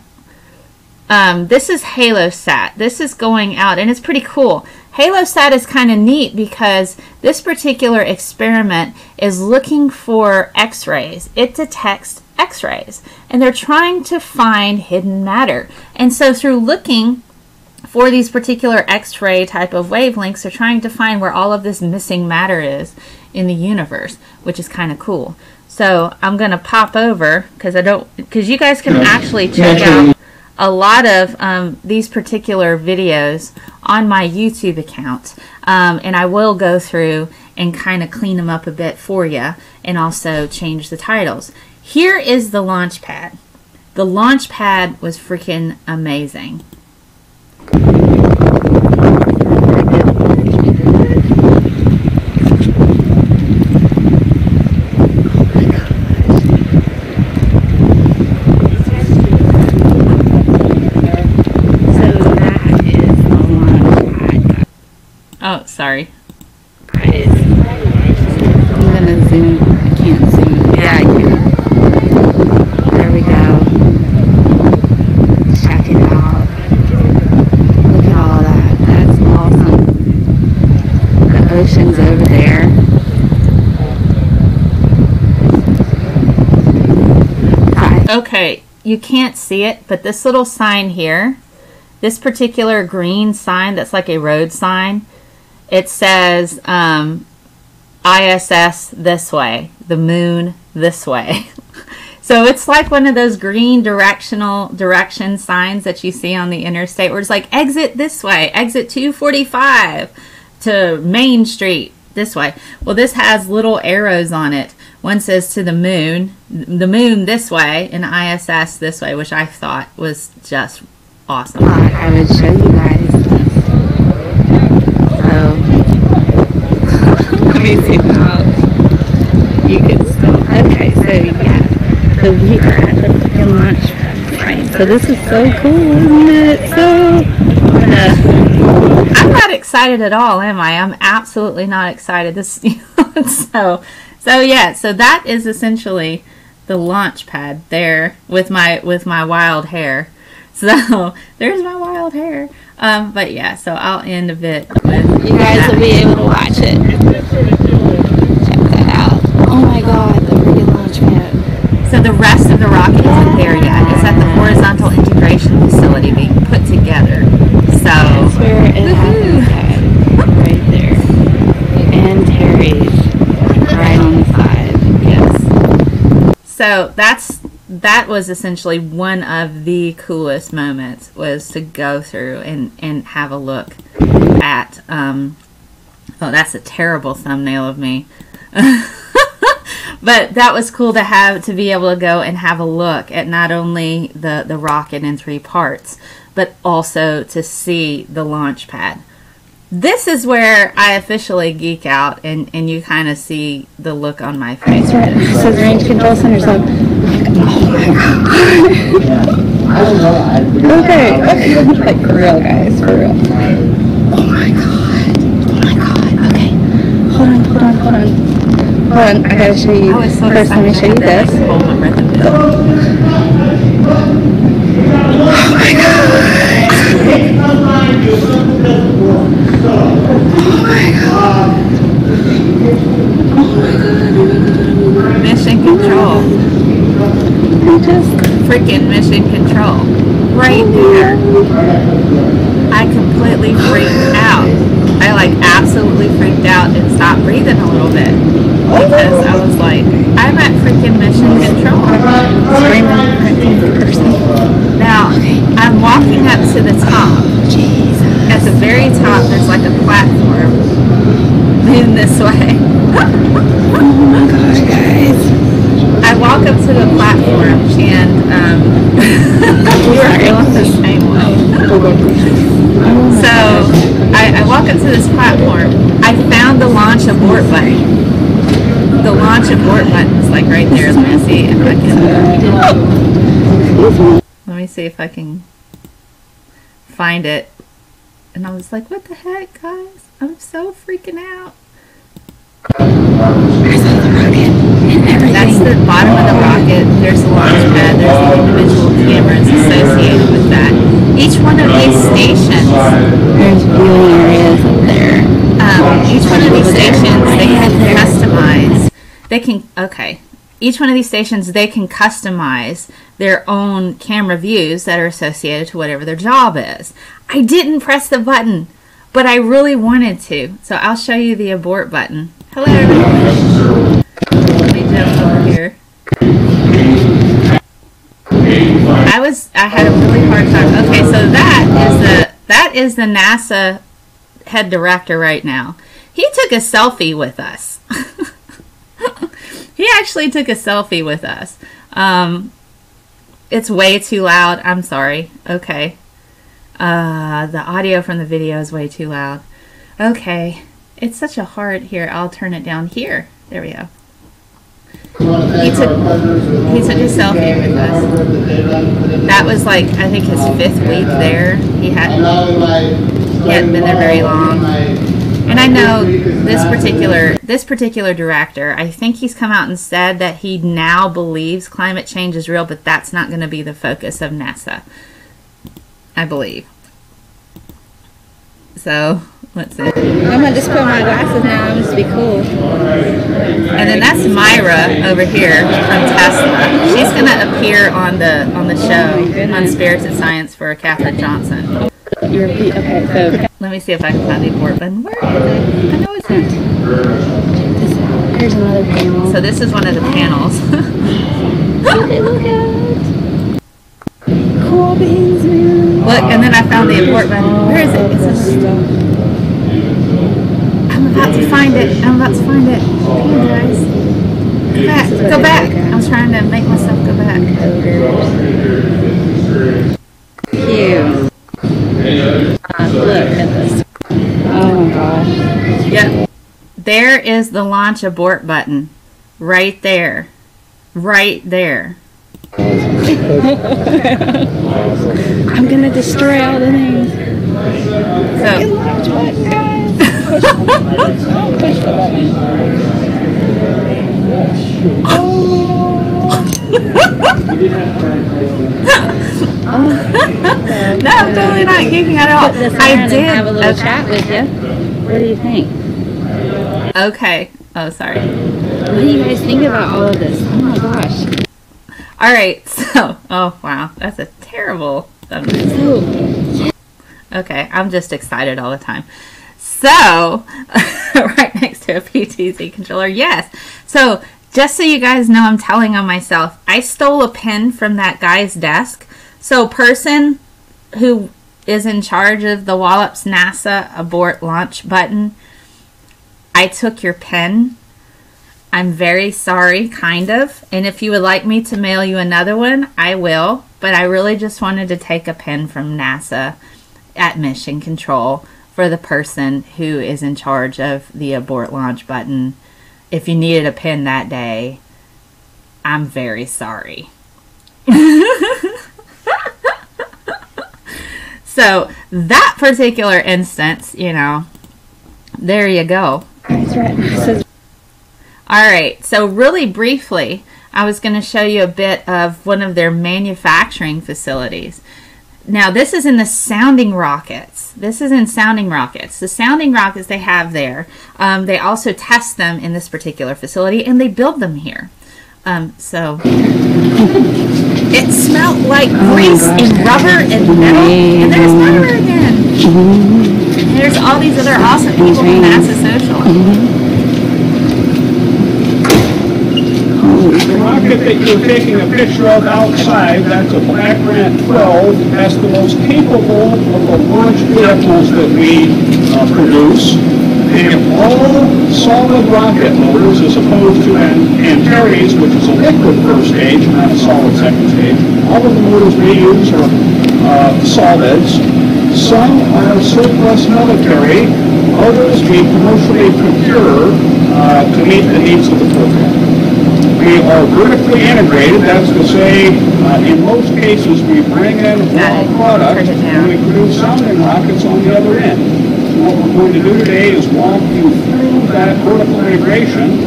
This is HaloSat. This is going out, and it's pretty cool. HaloSat is kind of neat because this particular experiment is looking for X-rays. It detects X-rays, and they're trying to find hidden matter. And so through looking for these particular X-ray type of wavelengths, they're trying to find where all of this missing matter is in the universe, which is kind of cool. So I'm going to pop over because you guys can actually check out a lot of these particular videos on my YouTube account, and I will go through and kind of clean them up a bit for you, and also change the titles. Here is the launch pad. The launch pad was freaking amazing. Oh, sorry. I'm gonna zoom. I can't zoom. Yeah, I can. There we go. Check it out. Look at all that. That's awesome. The ocean's over there. Okay, you can't see it, but this little sign here, this particular green sign that's like a road sign, it says ISS this way, the moon this way. So it's like one of those green direction signs that you see on the interstate where it's like exit this way, exit 245 to Main Street this way. Well, this has little arrows on it. One says to the moon this way, and ISS this way, which I thought was just awesome. I would show you guys this. Let me see how you can still. Okay, so yeah, so we are at the freaking launch frame. So this is so cool, isn't it? So I'm not excited at all, am I? I'm absolutely not excited. This so yeah. So that is essentially the launch pad there with my wild hair. So there's my wild hair. But yeah, so I'll end a bit with you guys will be able to watch it. Check that out. Oh my god, the freaking launch pad. So the rest of the rocket isn't there yet. It's at the horizontal integration facility being put together. So that's where it happens at, right there. And Terry's right on the side. Yes. So that was essentially one of the coolest moments, was to go through and have a look at oh, that's a terrible thumbnail of me. But that was cool to be able to go and have a look at not only the rocket in 3 parts, but also to see the launch pad. This is where I officially geek out, and you kind of see the look on my face. This is range control center, so okay, like for real, guys, for real. Oh my god, okay. Hold on, I gotta show you. First, let me show you this. Oh my god. Mission control. Freaking mission control. Right there. I completely freaked out. I like absolutely freaked out and stopped breathing a little bit. Because I was like, I'm at freaking mission control. Now, I'm walking up to the top. At the very top, there's like a platform. Moving this way. Oh my gosh, guys. I walk up to the platform and we were feeling the same way. So I walk up to this platform. I found the launch abort button. The launch abort button is like right there. Let me see if I can. Let me see if I can find it. And I was like, what the heck, guys? I'm so freaking out. That's the bottom of the rocket. There's the launch pad. There's the individual cameras associated with that. Each one of these stations, there's viewing areas up there. Each one of these stations, they can customize. Each one of these stations, they can customize their own camera views that are associated to whatever their job is. I didn't press the button, but I really wanted to. So I'll show you the abort button. Hello. Let me jump over here. I had a really hard time. Okay, so that is the NASA head director right now. he took a selfie with us. He actually took a selfie with us. It's way too loud. I'm sorry. Okay. The audio from the video is way too loud. Okay. It's such a hard... Here, I'll turn it down here. There we go. He took a selfie with us. That was like, I think, his 5th week there. He hadn't been there very long. And I know this particular director, I think he's come out and said that he now believes climate change is real, but that's not going to be the focus of NASA, I believe. So, let's see. I'm going to just put my glasses now and just be cool. And then that's Myra over here from Tesla. She's going to appear on the show on Spirited Science for Katherine Johnson. Okay, so Let me see if I can find the abort button. Where is it? I know it's here. here's another panel. So this is one of the panels. Look at cool beans, man. Look, and then I found the abort button. Where is it? I'm about to find it. Come on, guys. Go back. I was trying to make myself go back. Cute. Look at this. Oh my gosh. Yep. There is the launch abort button. Right there. Right there. I'm gonna destroy all the things. So, Push the button. no, I'm totally not geeking at all. I did have a little chat with you. What do you think? Okay. Oh, sorry. What do you guys think about all of this? Oh my gosh. All right. So, oh wow, that's a terrible thumbnail. Okay, I'm just excited all the time. So, right next to a PTZ controller, yes. So, just so you guys know, I'm telling on myself, I stole a pen from that guy's desk. So, person who is in charge of the Wallops NASA abort launch button, I took your pen. I'm very sorry, kind of. And if you would like me to mail you another one, I will. But I really just wanted to take a pen from NASA at Mission Control for the person who is in charge of the abort launch button. If you needed a pen that day, I'm very sorry. So that particular instance, you know, there you go. That's right. All right, so really briefly, I was going to show you a bit of one of their manufacturing facilities. Now, this is in the sounding rockets. This is in sounding rockets. The sounding rockets they have there, they also test them in this particular facility, and they build them here. So it smelled like grease and rubber and metal. And there's Myra again. And there's all these other awesome people from NASA Social. The rocket that you're taking a picture of outside, that's a Black Grant 12. That's the most capable of the launch vehicles that we produce. They have all solid rocket motors as opposed to Antares, which is a liquid first stage, not a solid second stage. All of the motors we use are solids. Some are surplus military. Others we commercially procure to meet the needs of the program. We are vertically integrated. That's to say, in most cases, we bring in raw product and we produce sounding rockets on the other end. What we're going to do today is walk you through that vertical integration,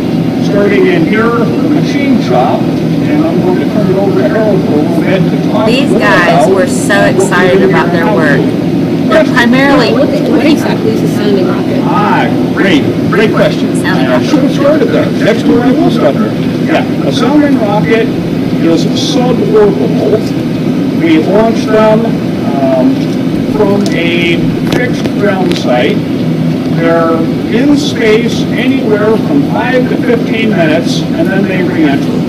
starting in here, the machine shop, and I'm going to turn it over to Harold for a little bit to talk. These guys were so excited about their work. They're primarily... What exactly is a sounding rocket? Great question. I should have started there. Next to where I will start there. Yeah, a sounding rocket is suborbital. We launch them from a fixed ground site. They're in space anywhere from 5 to 15 minutes, and then they re-enter.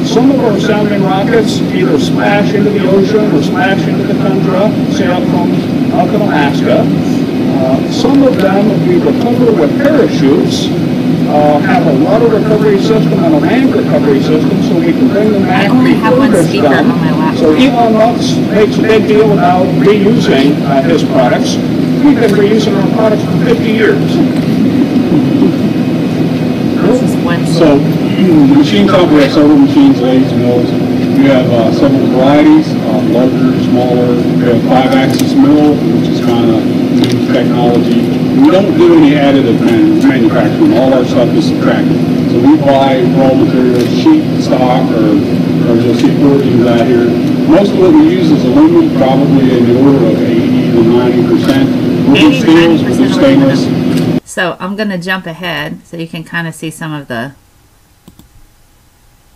Some of our sounding rockets either splash into the ocean or splash into the tundra, say up in Alaska. Some of them we recover with parachutes, have a water recovery system and a land recovery system, so we can bring them back and refurbish them. So Elon Musk makes a big deal about reusing his products. We've been reusing our products for 50 years. So, the machine shop, we have several machines, lathes, mills. We have several varieties, larger, smaller. We have 5-axis mill, which is kind of new technology. We don't do any additive manufacturing. All our stuff is subtracted. So we buy raw materials, sheet, stock, or you'll see forgings out here. Most of what we use is aluminum, probably in the order of 80 to 90%. We'll do steels, we'll do stainless. So I'm going to jump ahead so you can kind of see some of the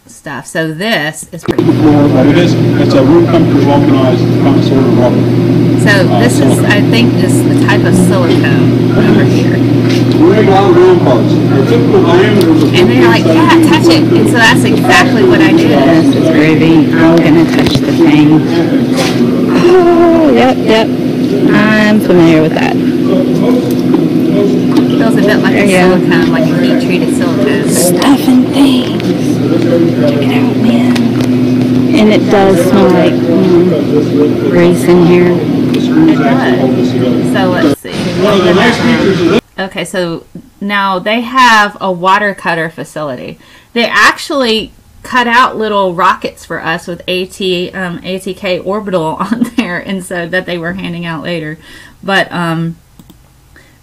stuff. So this is pretty cool. But it's a room temperature vulcanized kind of sort of rubber. So this is, I think, is the type of silicone over here. We make a lot of round parts. Our typical diameters are And they're like, yeah, touch it. And so that's exactly what I did. This is groovy. I'm going to touch the thing. Oh, yep. I'm familiar with that. Feels a bit like a silicone, like a heat-treated silicone. Stuff and things. Check it out, man. And it does smell like grease in here. It does. So let's see. Okay, so now they have a water cutter facility. They actually cut out little rockets for us with ATK orbital on there, and so that they were handing out later. But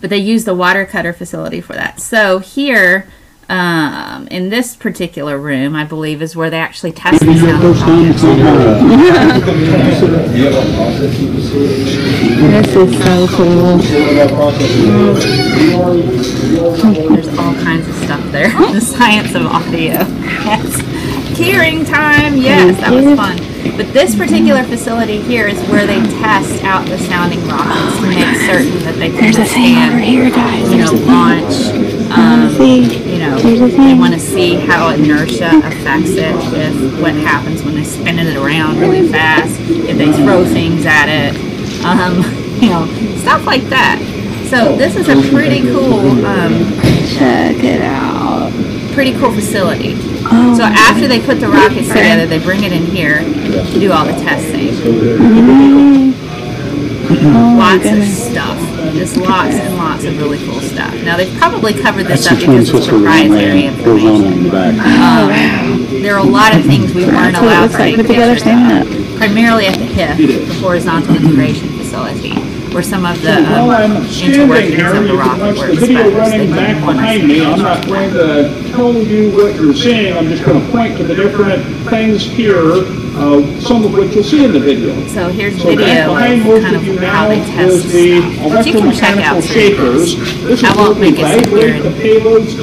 they use the water cutter facility for that. So here, in this particular room, I believe, is where they actually test the sound rockets. This is so cool. There's all kinds of stuff there. The science of audio. Yes. Keyring time. Yes, that was fun. But this particular facility here is where they test out the sounding rockets to make certain that they can withstand, launch. They want to see how inertia affects it with what happens when they spin it around really fast, if they throw things at it, stuff like that. So this is a pretty cool, check it out. Pretty cool facility. Oh, so after they put the rockets together, they bring it in here to do all the testing. Lots of stuff. Just lots and lots of really cool stuff. Now they've probably covered this up because it's proprietary information. There are a lot of things we weren't allowed to take pictures of. Primarily at the HIF, the Horizontal Integration Facility, where some of the interworkings of the rocket were exposed. They didn't want us to me. I'm not going to tell you what you're seeing. I'm just going to point to the different things here, some of which you'll see in the video. So here's video of kind of how they test stuff. But you can check out shakers. I won't make it sit here and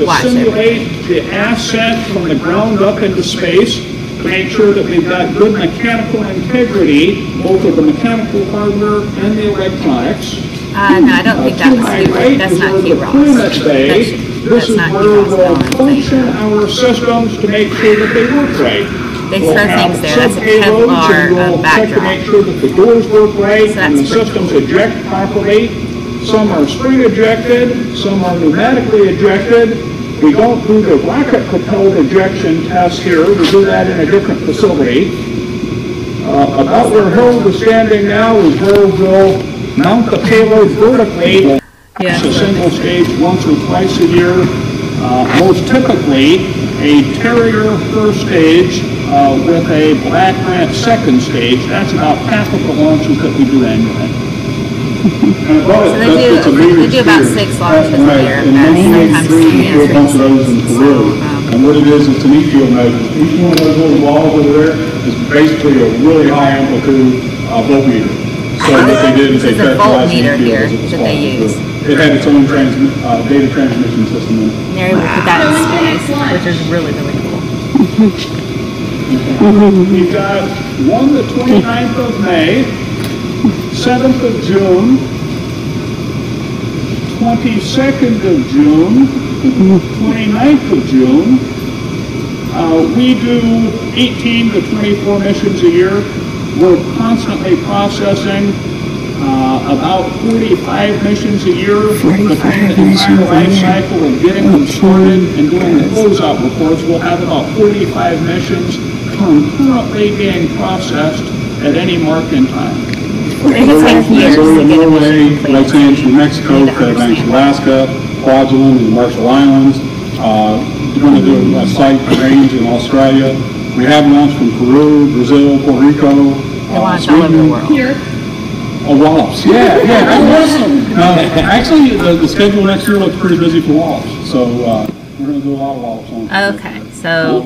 watch everything. The ascent from the ground up into space to make sure that we've got good mechanical integrity, both of the mechanical hardware and the electronics. No, I don't think that was key. That's not key rocks. This is where we'll function our systems to make sure that they work right. They throw things there. That's a Kevlar backdrop. To make sure that the doors work right and the systems eject properly. Some are spring ejected, some are pneumatically ejected. We don't do the rocket-propelled ejection test here. We do that in a different facility. About where Harold is standing now is where we'll mount the payload vertically. It's a single stage once or twice a year. Most typically, a Terrier first stage with a Black Grant second stage. That's about half of the launches that we do annually. So they do about 6 launches a year. Sometimes and what it is to meet field measures. Each one of those little walls over there is basically a really high amplitude voltmeter. So what they did is they characterized the here that they use. It had its own data transmission system in it. They're able to put that in space, which is really, really cool. We've got one the 29th of May, 7th of June, 22nd of June, 29th of June. We do 18 to 24 missions a year. We're constantly processing about 45 missions a year between the entire life cycle of getting them started and doing the closeout reports. We'll have about 45 missions concurrently being processed at any mark in time. Norway, Los Angeles, New Mexico, Fairbanks, Alaska, Kwajalein and the Marshall Islands. We're going to do a site range in Australia. We have launched from Peru, Brazil, Puerto Rico, Sweden. Here. Oh, Wallops. Yeah, that's awesome. Actually, the schedule next year looks pretty busy for Wallops. So we're going to do a lot of Wallops on. Okay, so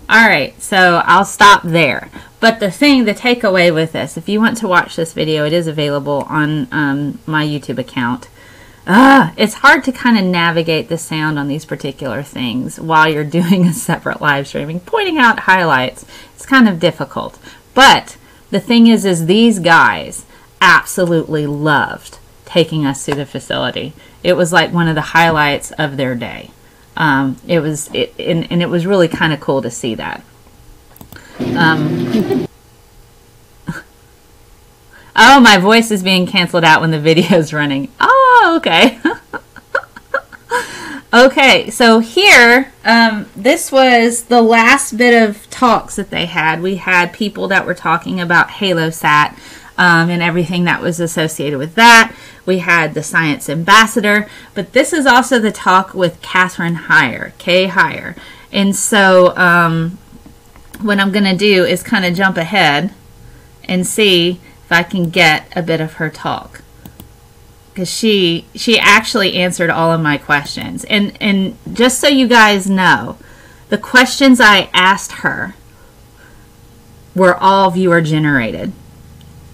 all right, so I'll stop there. But the takeaway with this, if you want to watch this video, it is available on my YouTube account. It's hard to kind of navigate the sound on these particular things while you're doing a separate live streaming. Pointing out highlights, it's kind of difficult. But the thing is these guys absolutely loved taking us to the facility. It was like one of the highlights of their day. It was really kind of cool to see that. Oh, my voice is being canceled out when the video's running. Oh, okay. Okay, so here, this was the last bit of talks that they had. We had people that were talking about HaloSat and everything that was associated with that. We had the science ambassador, but this is also the talk with Catherine Heyer, Kay Heyer. And so what I'm going to do is kind of jump ahead and see if I can get a bit of her talk, because she actually answered all of my questions. And just so you guys know, the questions I asked her were all viewer generated.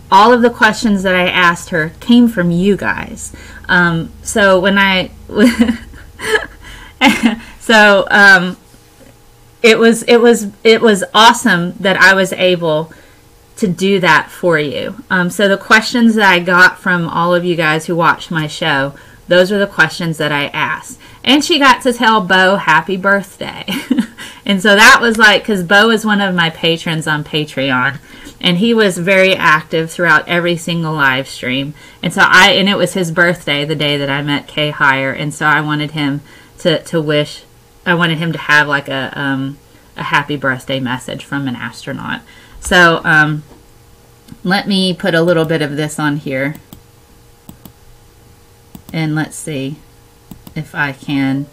All of the questions that I asked her came from you guys. So when I it was awesome that I was able to do that for you. So the questions that I got from all of you guys who watched my show, those are the questions that I asked. And she got to tell Bo happy birthday. And so that was like, because Bo is one of my patrons on Patreon, and he was very active throughout every single live stream. And so and it was his birthday the day that I met Kay Heyer, and so I wanted him I wanted him to have like a happy birthday message from an astronaut. So let me put a little bit of this on here, and let's see if I can.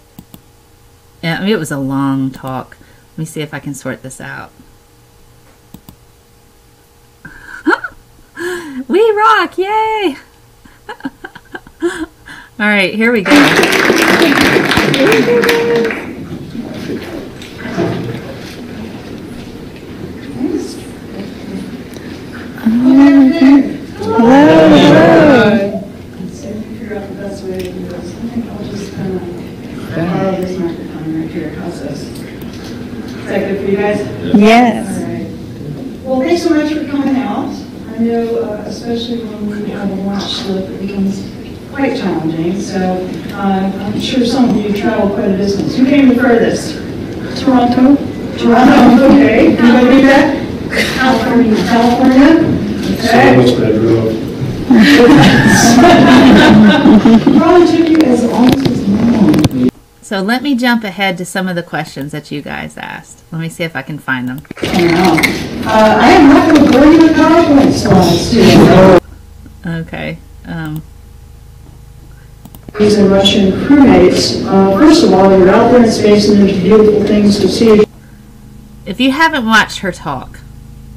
I mean, it was a long talk. Let me see if I can sort this out. We rock! Yay! All right, here we go. Hello. Let's see if we figure out the best way to do this. I think I'll just kind of borrow this microphone right here. How's this? Is that good for you guys? Yes. All right. Well, thanks so much for coming out. I know, especially when we have a launch slip, it becomes quite challenging. So I'm sure some of you travel quite a distance. Who came the furthest? Toronto. Toronto. Okay. Anybody do that? California. California. Okay. So much better. Probably took you as almost as long. So let me jump ahead to some of the questions that you guys asked. Let me see if I can find them. I am not going to bore you with PowerPoint slides too. Okay. These are Russian crewmates. First of all, you're out there in space and there's beautiful things to see. If you haven't watched her talk,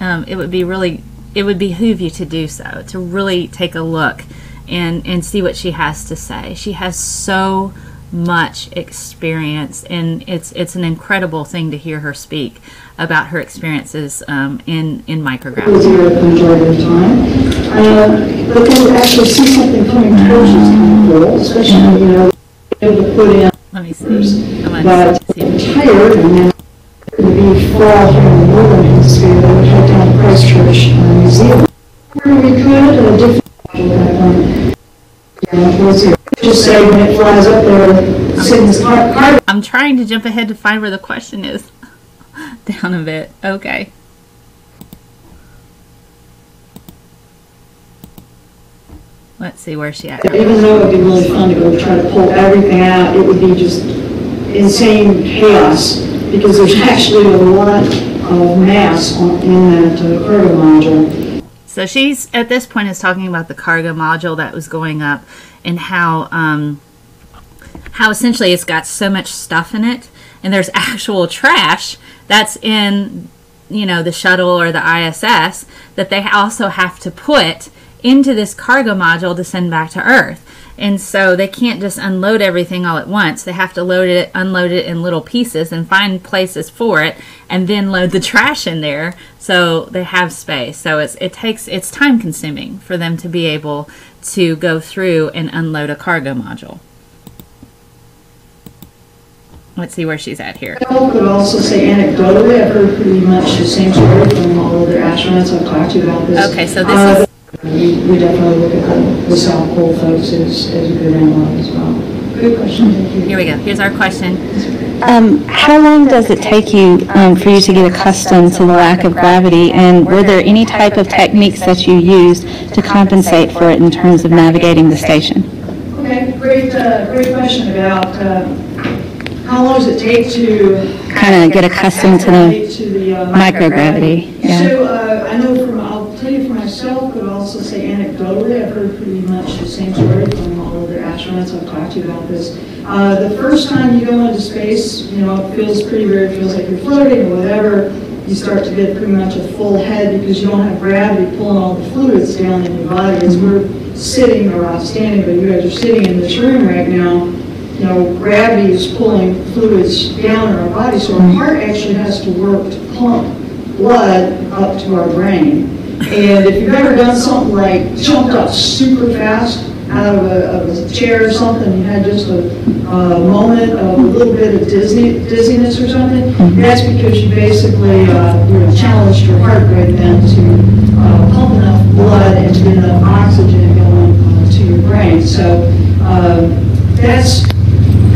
it would behoove you to do so, to really take a look and see what she has to say. She has so much experience, and it's an incredible thing to hear her speak about her experiences in microgravity. Enjoy their time, but they would actually see something coming towards you is kind of cool, especially able to put in. Let me see. But tired and then it would be fall here in the northern hemisphere. They would head down to Christchurch, New Zealand. Where we could, different just say when it flies up there, sitting this car. I'm trying to jump ahead to find where the question is. Down a bit. Okay. Let's see where she at. Even though it'd be really fun to go try to pull everything out, it would be just insane chaos because there's actually a lot of mass in that cargo module. So she's, at this point, is talking about the cargo module that was going up and how essentially it's got so much stuff in it, and there's actual trash that's in, you know, the shuttle or the ISS that they also have to put into this cargo module to send back to Earth. And so they can't just unload everything all at once. They have to unload it in little pieces and find places for it, and then load the trash in there so they have space. So it's time consuming for them to be able to go through and unload a cargo module. Let's see where she's at here. I could also say anecdotally, I've heard pretty much the same story from all of the astronauts I've talked to about this. Okay, so this is... We definitely look at the South Pole folks as a good analog as well. Good question, thank you. Here we go. Here's our question. How long does it take you for you to get accustomed to the lack of gravity, and were there any type of techniques that you used to compensate for it in terms of navigating the station? Okay, great question about how long does it take to kind of get accustomed to the microgravity. Yeah. So I know I'll tell you for myself, but also say anecdotally, I've heard pretty much the same story from all of the astronauts I've talked to about this. The first time you go into space, you know, it feels pretty weird. It feels like you're floating or whatever. You start to get pretty much a full head because you don't have gravity pulling all the fluids down in your body. As we're sitting, or not standing, but you guys are sitting in this room right now, you know, gravity is pulling fluids down in our body, so our heart actually has to work to pump blood up to our brain. And if you've ever done something like jumped up super fast out of a chair or something, you had just a moment of a little bit of dizziness or something, that's because you basically challenged your heart right then to pump enough blood and to get enough oxygen going to your brain. So that's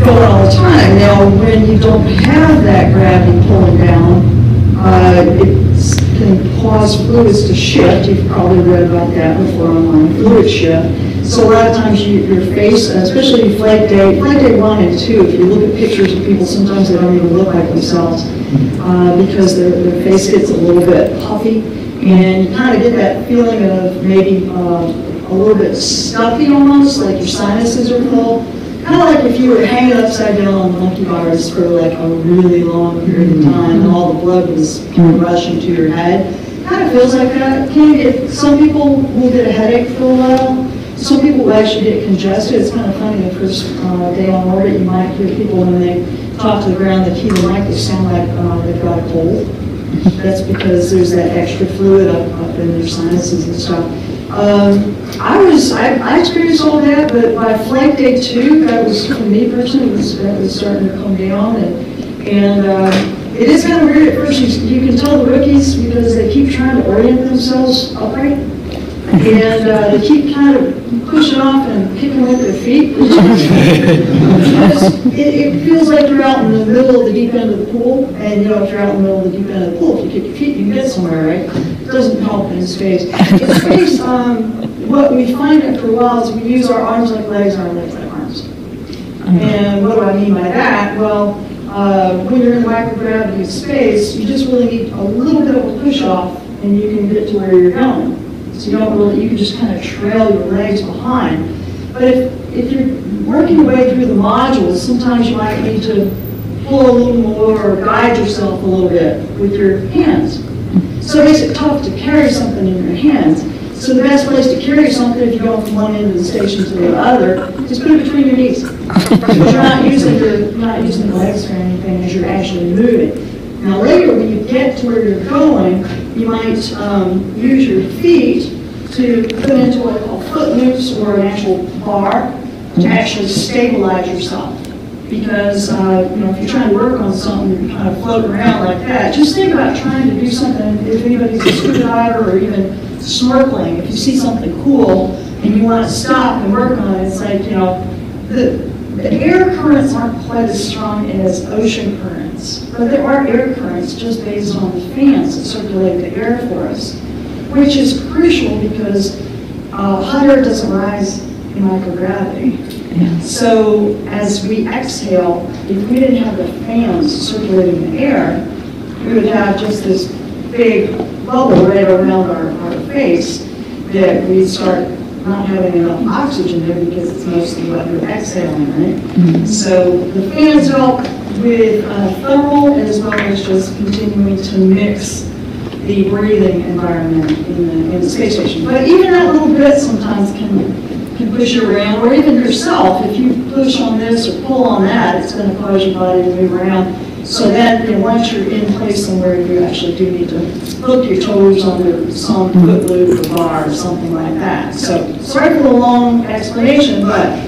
going all the time. Now, when you don't have that gravity pulling down, it can cause fluids to shift. You've probably read about that before online, fluid shift. So a lot of times your face, especially flight day 1 and 2, if you look at pictures of people, sometimes they don't even look like themselves because their face gets a little bit puffy, and you kind of get that feeling of maybe a little bit stuffy almost, like your sinuses are full. Kind of like if you were hanging upside down on monkey bars for like a really long period of time and all the blood was kind of rushing to your head. Kind of feels like that. Some people will get a headache for a while. Some people will actually get congested. It's kind of funny, the first day on orbit, you might hear people when they talk to the ground, they keep the mic, they sound like they've got a cold. That's because there's that extra fluid up in their sinuses and stuff. I experienced all that, but by flight day 2, that was, for me personally, that was starting to come down, and it is kind of weird at first. You can tell the rookies because they keep trying to orient themselves upright, and they keep kind of pushing off and kicking with their feet. It feels like you're out in the middle of the deep end of the pool, and you know, if you're out in the middle of the deep end of the pool, if you kick your feet, you can get somewhere, right? It doesn't help in space. In space, what we find after a while is we use our arms like legs and our legs like arms. And what do I mean by that? Well, when you're in microgravity space, you just really need a little bit of a push off, and you can get to where you're going. So you can just kind of trail your legs behind. But if you're working your way through the modules, sometimes you might need to pull a little more or guide yourself a little bit with your hands. So it makes it tough to carry something in your hands. So the best place to carry something if you're going from one end of the station to the other is put it between your knees. Because you're not using the legs for anything as you're actually moving. Now later, when you get to where you're going, you might use your feet to put into what they call foot loops or an actual bar to actually stabilize yourself. Because if you're trying to work on something, you're kind of floating around like that. Just think about trying to do something. If anybody's a scuba diver or even snorkeling, if you see something cool and you want to stop and work on it, it's like, the air currents aren't quite as strong as ocean currents, but there are air currents just based on the fans that circulate the air for us, which is crucial because hot air doesn't rise in microgravity. So as we exhale, if we didn't have the fans circulating the air, we would have just this big bubble right around our face that we'd start not having enough oxygen there because it's mostly what we're exhaling, right? So the fans help with thermal as well as just continuing to mix the breathing environment in the space station. But even that little bit sometimes can push you around, or even yourself. If you push on this or pull on that, it's going to cause your body to move around. So that, you know, once you're in place somewhere, you actually do need to hook your toes under some foot loop or bar or something like that. So sorry for the long explanation, but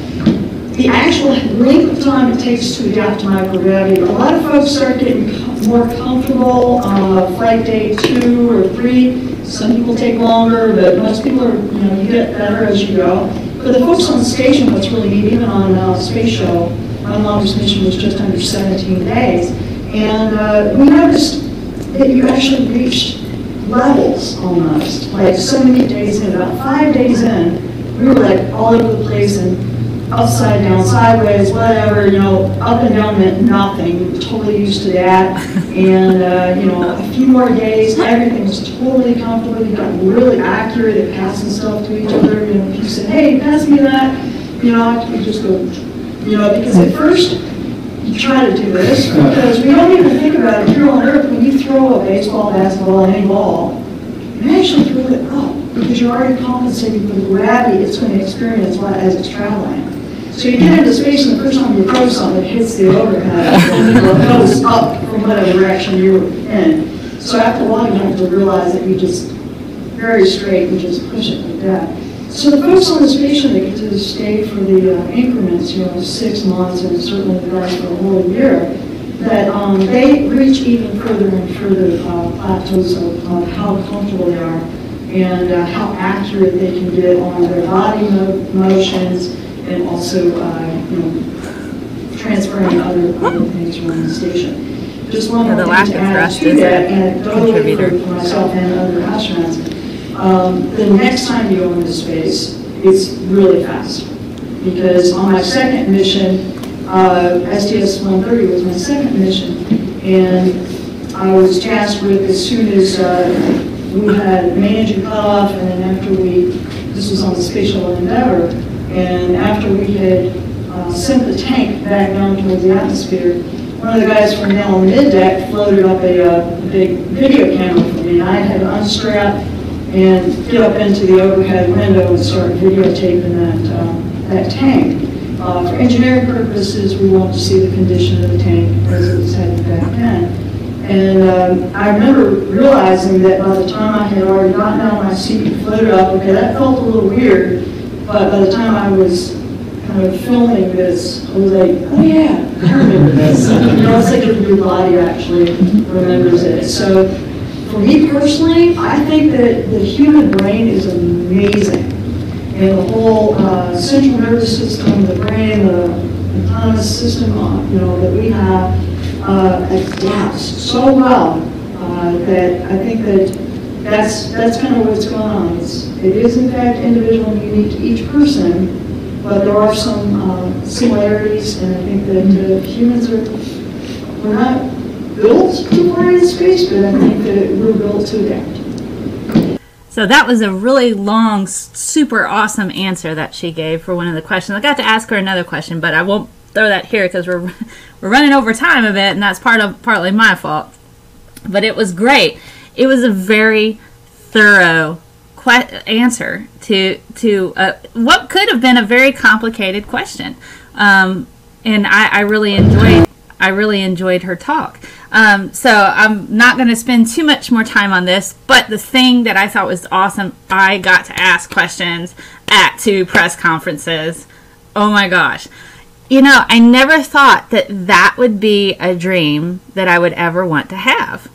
the actual length of time it takes to adapt to microgravity, a lot of folks start getting more comfortable on flight day 2 or 3. Some people take longer, but most people are, you know, you get better as you go. For the folks on the station, what's really neat, even on Space Shuttle, my longest mission was just under 17 days. And we noticed that you actually reached levels almost, like so many days in, about 5 days in, we were like all over the place and upside down, sideways, whatever, you know, up and down meant nothing. We were totally used to that. And, you know, a few more days, everything was totally comfortable. You got really accurate at passing stuff to each other. You know, if you said, hey, pass me that, you know, you just go, you know, because at first, you try to do this, because we don't even think about it. Here on Earth, when you throw a baseball, basketball, any ball, you actually throw it up, because you're already compensating for the gravity it's going to experience as it's traveling. So you get into space, and the first time you throw something, it hits the overhead, and it goes up from whatever direction you were in. So after a while, you have to realize that you just, very straight, and just push it like that. So the folks on the station that get to stay for the increments, you know, 6 months, and certainly the guys for a whole year, that they reach even further and further plateaus of how comfortable they are and how accurate they can get on their body motions, and also, you know, transferring other things around the station. Just one more thing to add to that, anecdotally for myself and other astronauts. The next time you go into space, it's really fast. Because on my second mission, STS-130 was my second mission, and I was tasked with, as soon as we had main engine cut off, and then after this was on the Space Shuttle Endeavour, and after we had sent the tank back down towards the atmosphere, one of the guys from down on mid-deck floated up a big video camera for me. I had to unstrap and get up into the overhead window and start videotaping that tank. For engineering purposes, we want to see the condition of the tank as it was headed back in. And I remember realizing that by the time I had already gotten out of my seat and floated up, okay, that felt a little weird, but by the time I was kind of filming this, I was like, oh yeah, I remember this. You know, it's like if your body actually remembers it. So for me personally, I think that the human brain is amazing. And the whole central nervous system, the brain, the autonomous system, you know, that we have adapts so well that I think that's kind of what's going on. It is in fact individual and unique to each person, but there are some similarities, and I think that humans we're not built to fly in space, but I think that we're built to adapt. So that was a really long, super awesome answer that she gave for one of the questions. I got to ask her another question, but I won't throw that here because we're running over time a bit, and that's partly my fault. But it was great. It was a very thorough answer to what could have been a very complicated question, and I really enjoyed her talk. So I'm not going to spend too much more time on this, but the thing that I thought was awesome, I got to ask questions at 2 press conferences. Oh my gosh. You know, I never thought that would be a dream that I would ever want to have.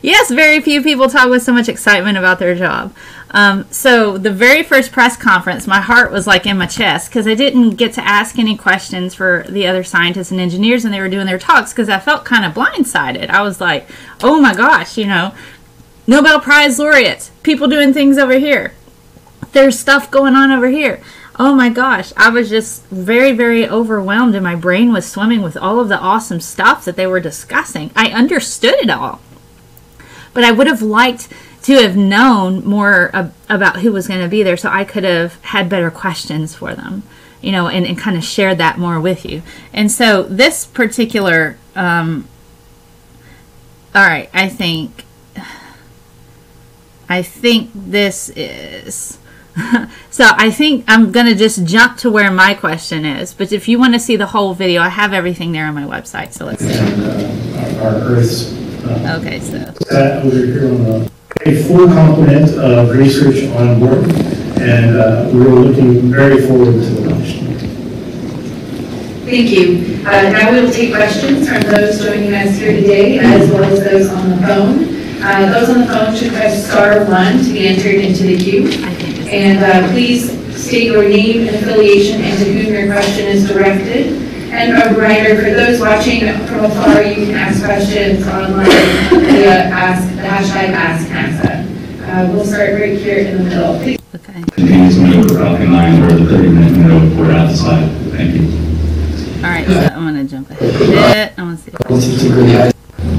Yes, very few people talk with so much excitement about their job. So the very first press conference, my heart was like in my chest because I didn't get to ask any questions for the other scientists and engineers when they were doing their talks because I felt kind of blindsided. I was like, oh my gosh, you know, Nobel Prize laureates, people doing things over here. There's stuff going on over here. Oh my gosh, I was just very, very overwhelmed, and my brain was swimming with all of the awesome stuff that they were discussing. I understood it all, but I would have liked to have known more about who was going to be there, so I could have had better questions for them, you know, and kind of shared that more with you. And so this particular, all right, I think this is, so I think I'm going to just jump to where my question is, but if you want to see the whole video, I have everything there on my website, so let's see. And our Earth's okay, so that over here on a full complement of research on board, and we're looking very forward to the launch. Thank you. Now we will take questions from those joining us here today, as well as those on the phone. Those on the phone should press *1 to be entered into the queue. And please state your name and affiliation and to whom your question is directed. And a reminder for those watching from afar, you can ask questions online via the hashtag #AskNASA. We'll start right here in the middle. Please. Okay. Continuous maneuver Falcon 9 or the 30-minute maneuver for outside. Thank you. All right, so I'm going to jump ahead a bit. I want to see.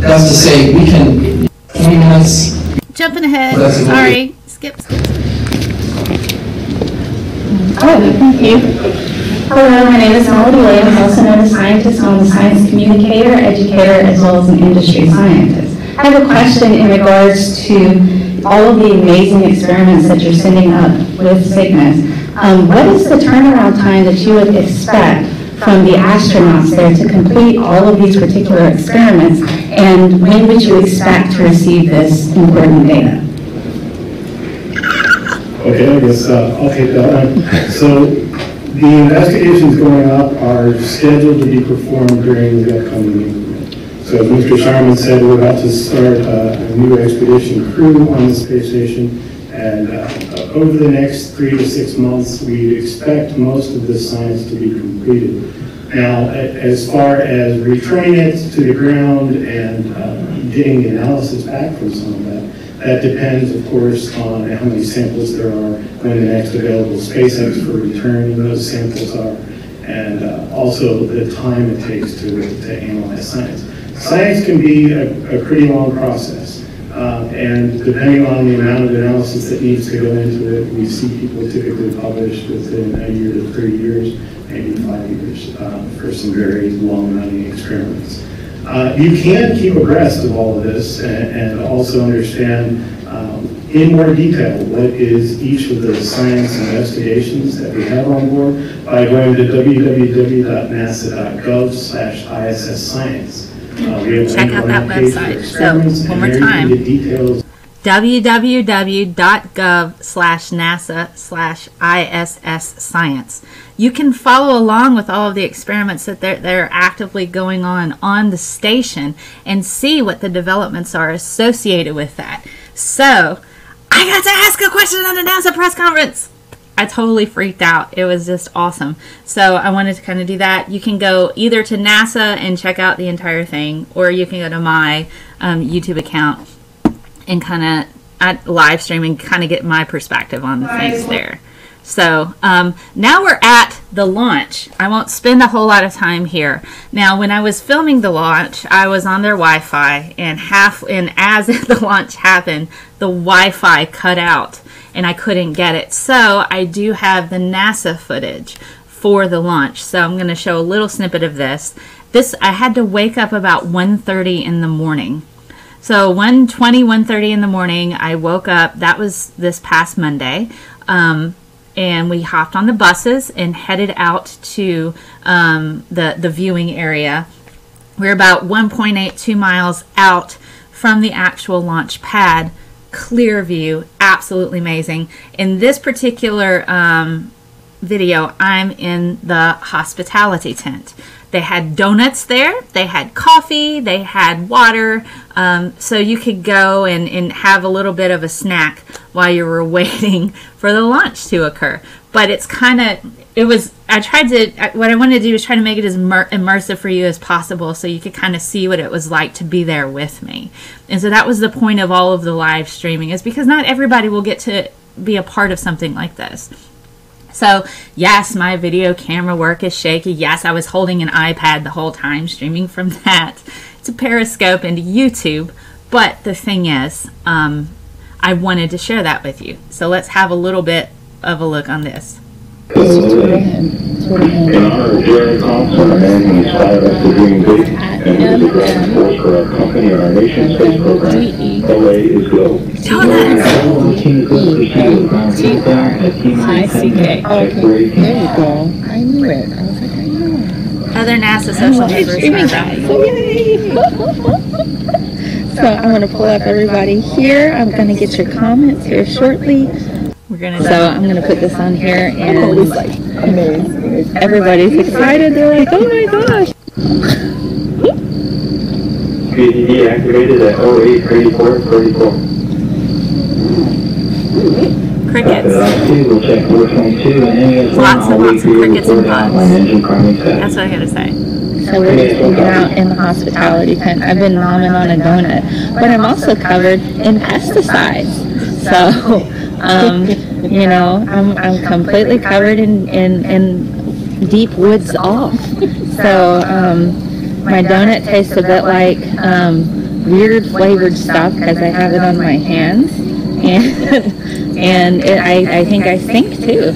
That's to say, we can 20 minutes. Jumping ahead. Sorry. Skip. Oh, thank you. Hello, my name is Melody Williams, also known as scientist. I'm a science communicator, educator, as well as an industry scientist. I have a question in regards to all of the amazing experiments that you're sending up with Cygnus. What is the turnaround time that you would expect from the astronauts there to complete all of these particular experiments, and when would you expect to receive this important data? Okay, I guess I'll take that one. So the investigations going up are scheduled to be performed during the upcoming year. So as Mr. Sharman said, we're about to start a new expedition crew on the space station, and over the next 3 to 6 months, we expect most of this science to be completed. Now, as far as returning it to the ground and getting the analysis back from some of that, that depends, of course, on how many samples there are, when the next available SpaceX for returning those samples are, and also the time it takes to analyze science. Science can be a pretty long process, and depending on the amount of analysis that needs to go into it, we see people typically publish within a year to 3 years, maybe 5 years, for some very long-running experiments. You can keep abreast of all of this and also understand in more detail what is each of the science investigations that we have on board by going to www.nasa.gov/ISS-science. Check out that website. So one more time, www.gov/nasa/ISS-science. You can follow along with all of the experiments that are actively going on the station and see what the developments are associated with that. So I got to ask a question at a NASA press conference. I totally freaked out. It was just awesome. So I wanted to kind of do that. You can go either to NASA and check out the entire thing, or you can go to my YouTube account and kind of live stream and kind of get my perspective on the things there. So now we're at the launch. I won't spend a whole lot of time here. Now, when I was filming the launch, I was on their Wi-Fi, and as the launch happened, the Wi-Fi cut out, and I couldn't get it. So I do have the NASA footage for the launch. So I'm going to show a little snippet of this. I had to wake up about 1:30 in the morning. So 1:30 in the morning, I woke up. That was this past Monday. And we hopped on the buses and headed out to the viewing area. We're about 1.82 miles out from the actual launch pad. Clear view, absolutely amazing. In this particular video, I'm in the hospitality tent. They had donuts there, they had coffee, they had water, so you could go and have a little bit of a snack while you were waiting for the launch to occur. But it's kind of, what I wanted to do was try to make it as immersive for you as possible so you could kind of see what it was like to be there with me. And so that was the point of all of the live streaming, is because not everybody will get to be a part of something like this. So yes, my video camera work is shaky. Yes, I was holding an iPad the whole time streaming from that to Periscope and to YouTube. But the thing is, I wanted to share that with you. So let's have a little bit of a look on this. In our journey console, a man who inspired us to dream big and who is the driving force for our company and our nation's space program. OA is go. T-R-I-C-K. Okay, there you go. I knew it. I was like, I know it. Other NASA social members. So I'm going to pull up everybody here. I'm going to get your comments here shortly. So I'm going to put this on here, and everybody's excited. They're like, oh my gosh. PDD activated at 083434. Crickets. We'll check 422 and lots of crickets and bugs. That's what I gotta say. So we're just hanging out in the hospitality tent. I've been nomming on a donut, but I'm also covered in pesticides. So, you know, I'm completely covered in deep woods off. So, my donut tastes a bit like weird flavored stuff because I have it on my hands, and I think I stink too.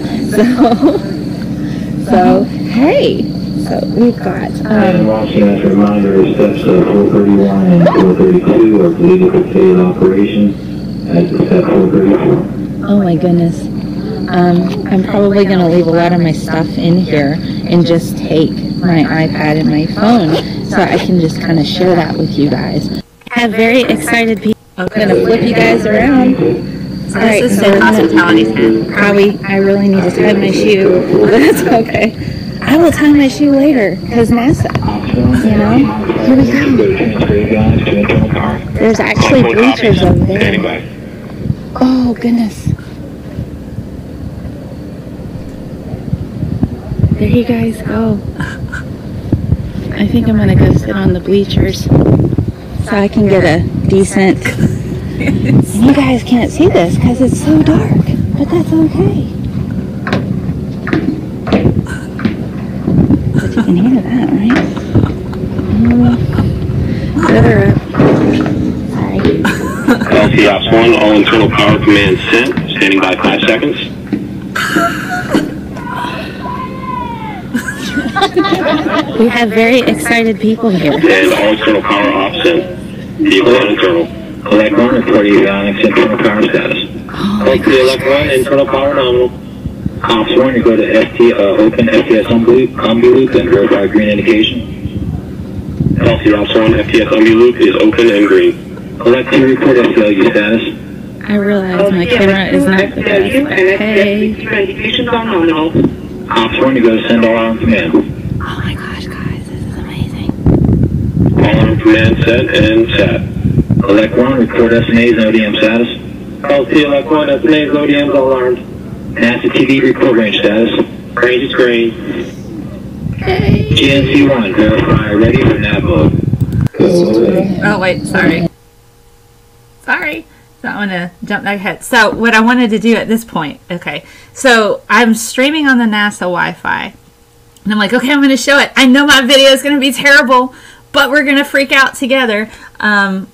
So hey. So we've got. And watching as a reminder, steps 431 and 432 are legal failed operations at step 434. Oh my goodness. I'm probably going to leave a lot of my stuff in here and just take my iPad and my phone so I can just kind of share that with you guys. I have very excited people. I'm going to flip you guys around. So this is the hospitality tent. Probably, I really need to tie my shoe, but that's okay. I will tie my shoe later, because NASA, you know, here we go. There's actually bleachers over there. Oh, goodness. There you guys go. I think I'm going to go sit on the bleachers so I can get a decent, and you guys can't see this because it's so dark, but that's okay. But you can hear that, right? Further up. Sorry. LT Ops 1, all internal power commands sent. Standing by 5 seconds. We have very excited people here. And all internal power off sent. Vehicle internal. Collect 1 and 40 avionics internal power status. Collect the elect 1 internal power nominal. Ops 1, you go to open FTS Umbi loop and verify green indication. LC Ops 1, FTS Umbi loop is open and green. Collect 2, report SLU status. I realize my camera is not the best, but hey. Indications are nominal. Ops 1, you go to send all arm command. Oh my gosh, guys, this is amazing. All arm command set and set. Elect 1, report SNA's and ODM status. LC Elect 1, SNA's ODM's all armed. NASA TV report range status. Range is green. Hey. GNC1, verify ready for nav mode. Oh wait, sorry. Sorry. So I'm going to jump back ahead. So what I wanted to do at this point, okay, so I'm streaming on the NASA Wi-Fi. And I'm like, okay, I'm going to show it. I know my video is going to be terrible, but we're going to freak out together. And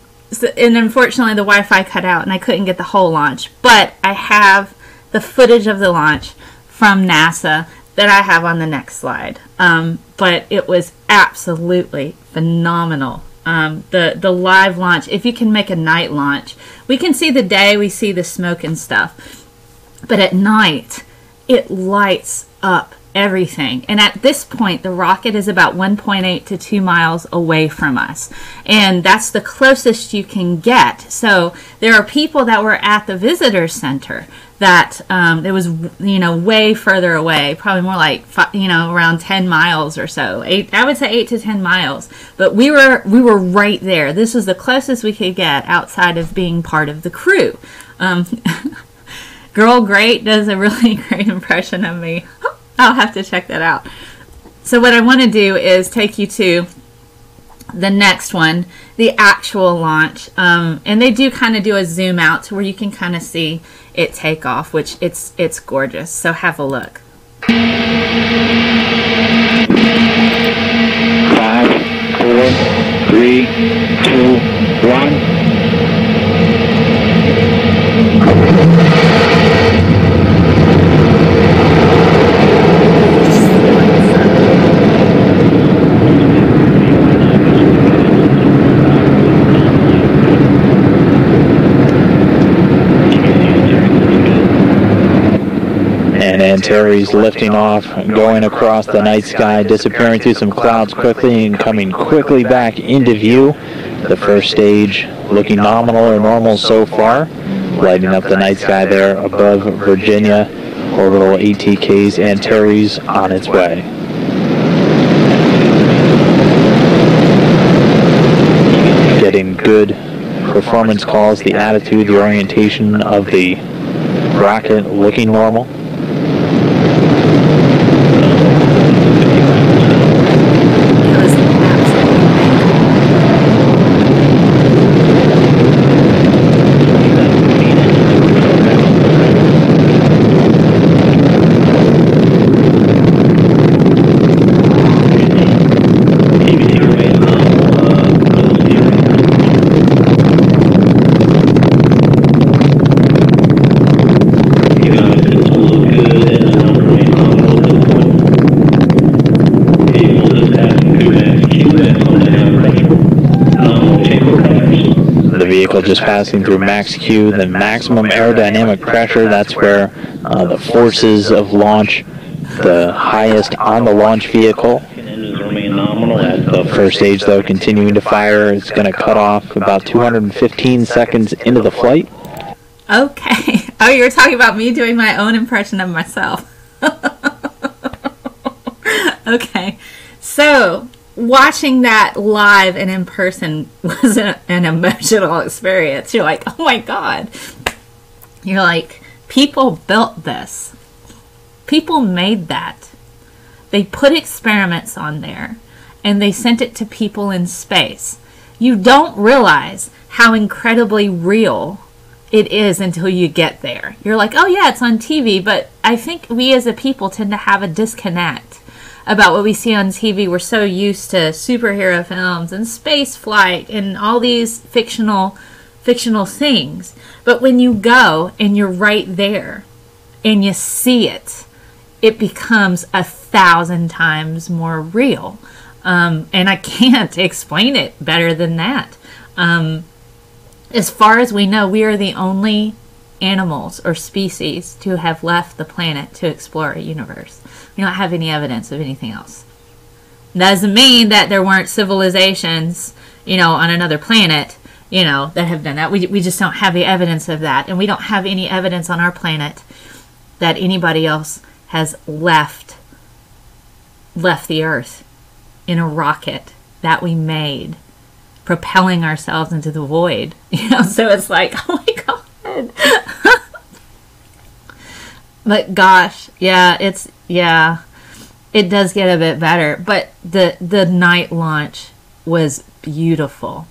unfortunately, the Wi-Fi cut out, and I couldn't get the whole launch. But I have the footage of the launch from NASA that I have on the next slide. But it was absolutely phenomenal. The live launch, if you can make a night launch, we can see the day, we see the smoke and stuff. But at night, it lights up everything. And at this point, the rocket is about 1.8 to 2 miles away from us. And that's the closest you can get. So there are people that were at the visitor center that it was, way further away, probably more like, around 10 miles or so. I would say 8 to 10 miles. But we were right there. This was the closest we could get outside of being part of the crew. Girl Great does a really great impression of me. I'll have to check that out. So what I want to do is take you to the next one, the actual launch. And they do kind of do a zoom out to where you can kind of see it take off, which it's gorgeous. So have a look. 5, 4, 3, 2, 1. And Antares lifting off, going across the night sky, disappearing through some clouds quickly and coming quickly back into view. The first stage looking nominal or normal so far, lighting up the night sky there above Virginia. Orbital ATK's Antares on its way. Getting good performance calls, the attitude, the orientation of the rocket looking normal. Just passing through max Q, the maximum aerodynamic pressure. That's where the forces of launch, the highest on the launch vehicle. The first stage, though, continuing to fire. It's going to cut off about 215 seconds into the flight. Okay. Oh, you were talking about me doing my own impression of myself. Okay. So, watching that live and in person was an emotional experience. You're like, oh my God. You're like, people built this. People made that. They put experiments on there and they sent it to people in space. You don't realize how incredibly real it is until you get there. You're like, oh yeah, it's on TV, but I think we as a people tend to have a disconnect about what we see on TV. We're so used to superhero films and space flight and all these fictional things. But when you go and you're right there and you see it, it becomes 1,000 times more real. And I can't explain it better than that. As far as we know, we are the only animals or species to have left the planet to explore a universe. We don't have any evidence of anything else. That doesn't mean that there weren't civilizations, on another planet, that have done that. We just don't have the evidence of that. And we don't have any evidence on our planet that anybody else has left the Earth in a rocket that we made, propelling ourselves into the void. So it's like, oh my God. But gosh, it does get a bit better. But the night launch was beautiful,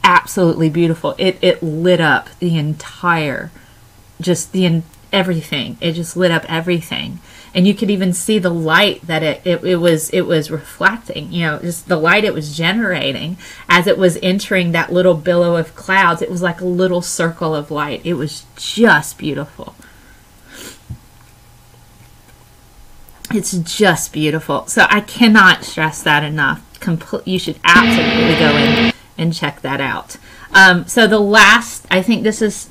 absolutely beautiful. It lit up the entire, everything. It just lit up everything, and you could even see the light that it was reflecting. Just the light it was generating as it was entering that little billow of clouds. It was like a little circle of light. It was just beautiful. It's just beautiful. So I cannot stress that enough. You should absolutely go in and check that out. So the last, I think this is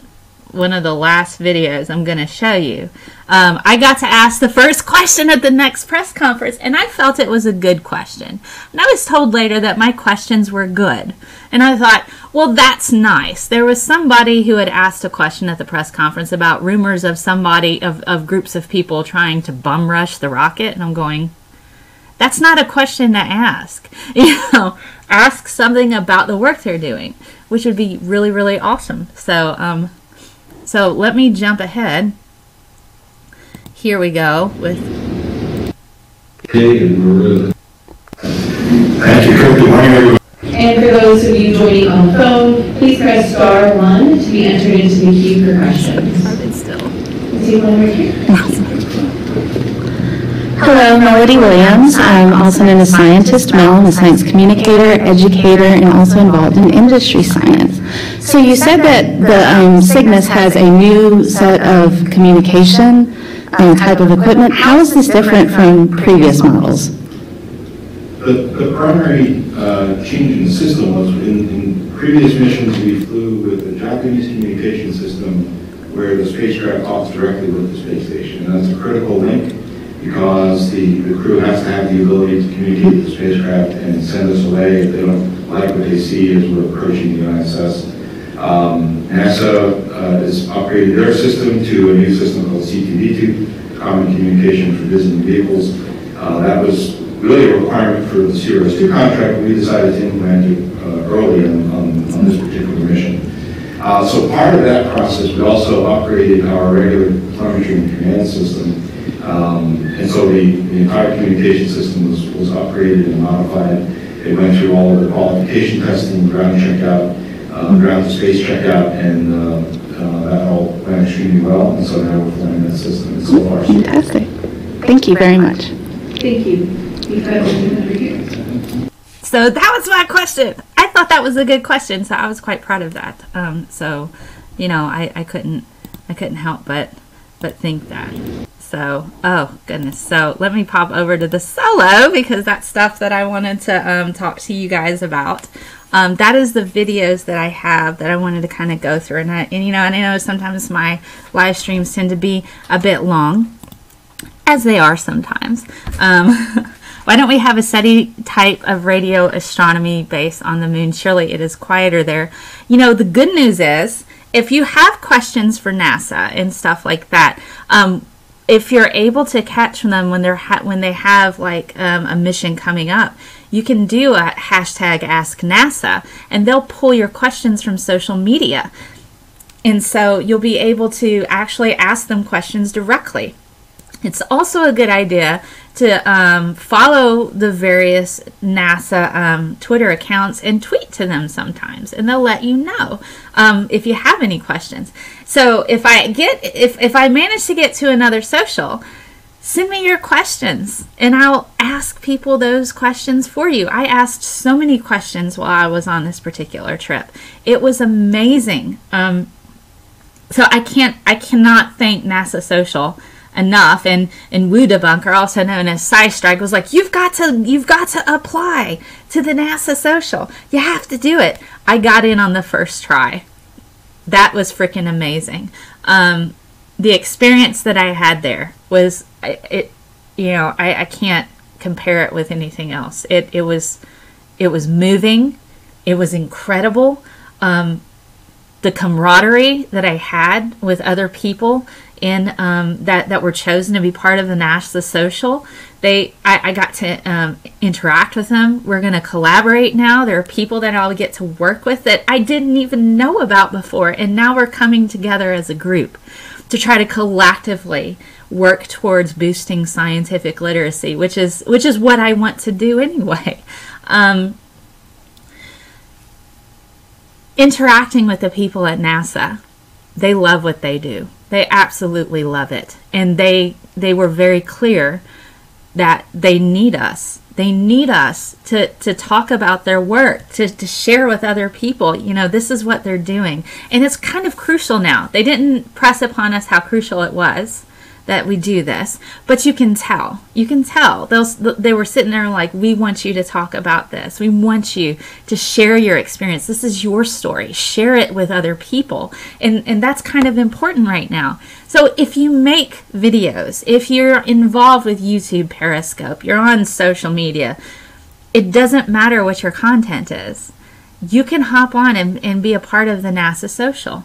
one of the last videos I'm going to show you. I got to ask the first question at the next press conference, and I felt it was a good question. And I was told later that my questions were good. And I thought, well, that's nice. There was somebody who had asked a question at the press conference about rumors of of groups of people trying to bum rush the rocket. And I'm going, that's not a question to ask. Ask something about the work they're doing, which would be really, really awesome. So, so let me jump ahead. Here we go with. Thank you, Good morning, everyone. And for those of you joining on the phone, please press *1 to be entered into the queue for questions. Is he one right here? Hello, Melody Williams. I'm also known as Scientist Mel. I'm a science communicator, educator, and also involved in industry science. So you said that the Cygnus has a new set of communication type of equipment. How is this different from previous models? The primary change in the system was in previous missions we flew with a Japanese communication system where the spacecraft talks directly with the space station. And that's a critical link because the crew has to have the ability to communicate with the spacecraft and send us away if they don't like what they see as we're approaching the ISS. NASA has upgraded their system to a new system called C2D2, Common Communication for Visiting Vehicles. That was really a requirement for the CRS-2 contract. We decided to implement it early on this particular mission. So part of that process, we also upgraded our regular telemetry and command system. And so the entire communication system was upgraded and modified. It went through all of the qualification testing, ground checkout, ground to space checkout, and that all went extremely well. And so now we're flying that system. And so far, fantastic. Thank you very much. Thank you. You've got one over here. So that was my question. I thought that was a good question, so I was quite proud of that. So, you know, I couldn't help but think that. So, oh goodness. So let me pop over to the solo because that's stuff that I wanted to talk to you guys about. That is the videos that I have that I wanted to kind of go through, and you know, and I know sometimes my live streams tend to be a bit long, as they are sometimes. Why don't we have a SETI type of radio astronomy base on the moon? Surely it is quieter there. You know, the good news is, if you have questions for NASA and stuff like that, if you're able to catch them when they have like a mission coming up, you can do a hashtag Ask NASA, and they'll pull your questions from social media. And so you'll be able to actually ask them questions directly. It's also a good idea to follow the various NASA Twitter accounts and tweet to them sometimes, and they'll let you know if you have any questions. So if I manage to get to another social, send me your questions, and I'll ask people those questions for you. I asked so many questions while I was on this particular trip. It was amazing. So I cannot thank NASA Social enough, and Woo Debunker, also known as SciStrike, was like, you've got to apply to the NASA Social. You have to do it. I got in on the first try. That was freaking amazing. The experience that I had there was I can't compare it with anything else. It was moving. It was incredible. The camaraderie that I had with other people in that were chosen to be part of the NASA Social. I got to interact with them. We're going to collaborate now. There are people that I'll get to work with that I didn't even know about before, and now we're coming together as a group to try to collectively work towards boosting scientific literacy, which is what I want to do anyway. Interacting with the people at NASA, they love what they do. They absolutely love it. And they were very clear that they need us. They need us to talk about their work, to share with other people. You know, this is what they're doing. And it's kind of crucial now. They didn't press upon us how crucial it was that we do this, but you can tell. They were sitting there like, we want you to talk about this. We want you to share your experience. This is your story. Share it with other people. And that's kind of important right now. So if you make videos, if you're involved with YouTube, Periscope, you're on social media, it doesn't matter what your content is. You can hop on and be a part of the NASA Social.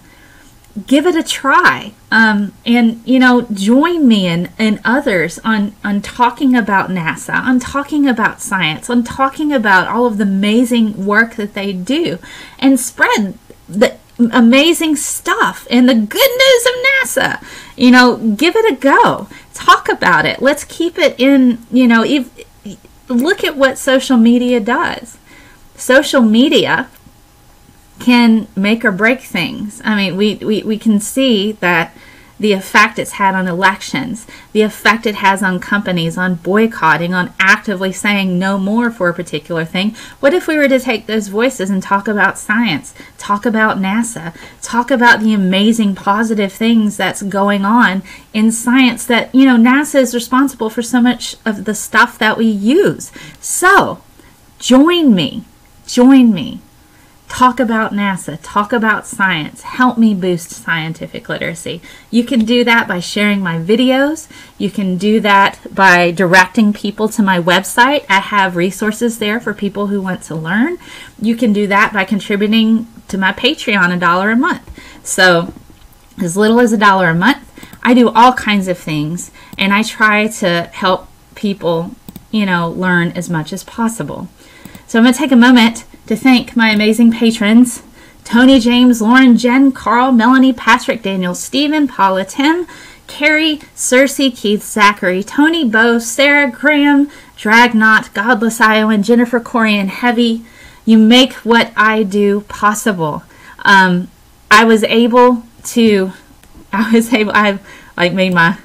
Give it a try. And, you know, join me and others on talking about NASA, on talking about science, on talking about all of the amazing work that they do, and spread the amazing stuff and the good news of NASA. You know, give it a go. Talk about it. Let's keep it in, you know, look at what social media does. Social media can make or break things. I mean, we can see that the effect it's had on elections, the effect it has on companies, on boycotting, on actively saying no more for a particular thing. What if we were to take those voices and talk about science, talk about NASA, talk about the amazing positive things that's going on in science that, you know, NASA is responsible for so much of the stuff that we use. So, join me. Talk about NASA, talk about science, help me boost scientific literacy. You can do that by sharing my videos. You can do that by directing people to my website. I have resources there for people who want to learn. You can do that by contributing to my Patreon $1 a month. So as little as $1 a month, I do all kinds of things, and I try to help people, you know, learn as much as possible. So I'm going to take a moment to thank my amazing patrons: Tony, James, Lauren, Jen, Carl, Melanie, Patrick, Daniel, Stephen, Paula, Tim, Carrie, Cersei, Keith, Zachary, Tony, Bo, Sarah, Graham, Dragnot, Godless Iowan, Jennifer, Corey, and Heavy. You make what I do possible. I made my,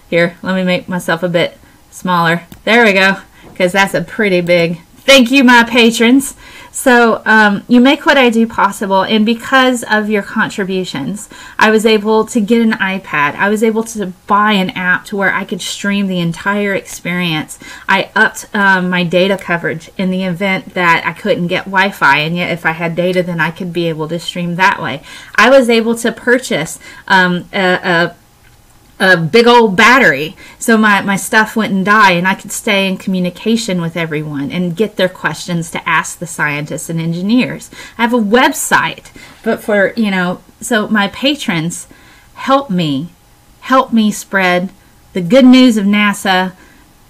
here, let me make myself a bit smaller. There we go, because that's a pretty big. Thank you, my patrons. So you make what I do possible, and because of your contributions, I was able to get an iPad. I was able to buy an app to where I could stream the entire experience. I upped my data coverage in the event that I couldn't get Wi-Fi, and yet if I had data, then I could be able to stream that way. I was able to purchase a big old battery so my stuff wouldn't die, and I could stay in communication with everyone and get their questions to ask the scientists and engineers. I have a website, but for, you know, so my patrons help me spread the good news of NASA,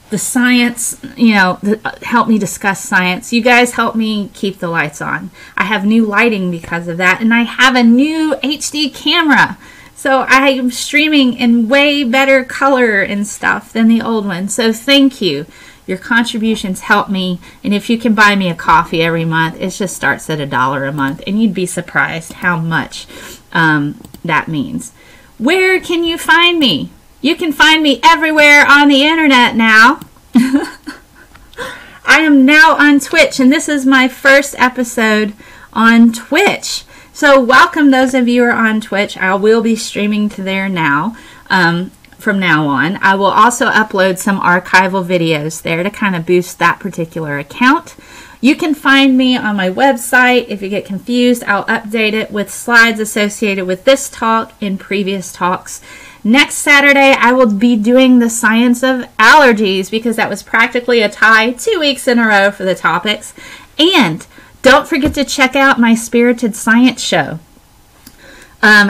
the science, you know, help me discuss science. You guys help me keep the lights on. I have new lighting because of that, and I have a new HD camera. So I am streaming in way better color and stuff than the old one. So thank you. Your contributions help me. And if you can buy me a coffee every month, it just starts at $1 a month. And you'd be surprised how much that means. Where can you find me? You can find me everywhere on the internet now. I am now on Twitch, and this is my first episode on Twitch. So welcome those of you who are on Twitch. I will be streaming to there now, from now on. I will also upload some archival videos there to kind of boost that particular account. You can find me on my website. If you get confused, I'll update it with slides associated with this talk and previous talks. Next Saturday, I will be doing the science of allergies, because that was practically a tie 2 weeks in a row for the topics. And don't forget to check out my Spirited Science show.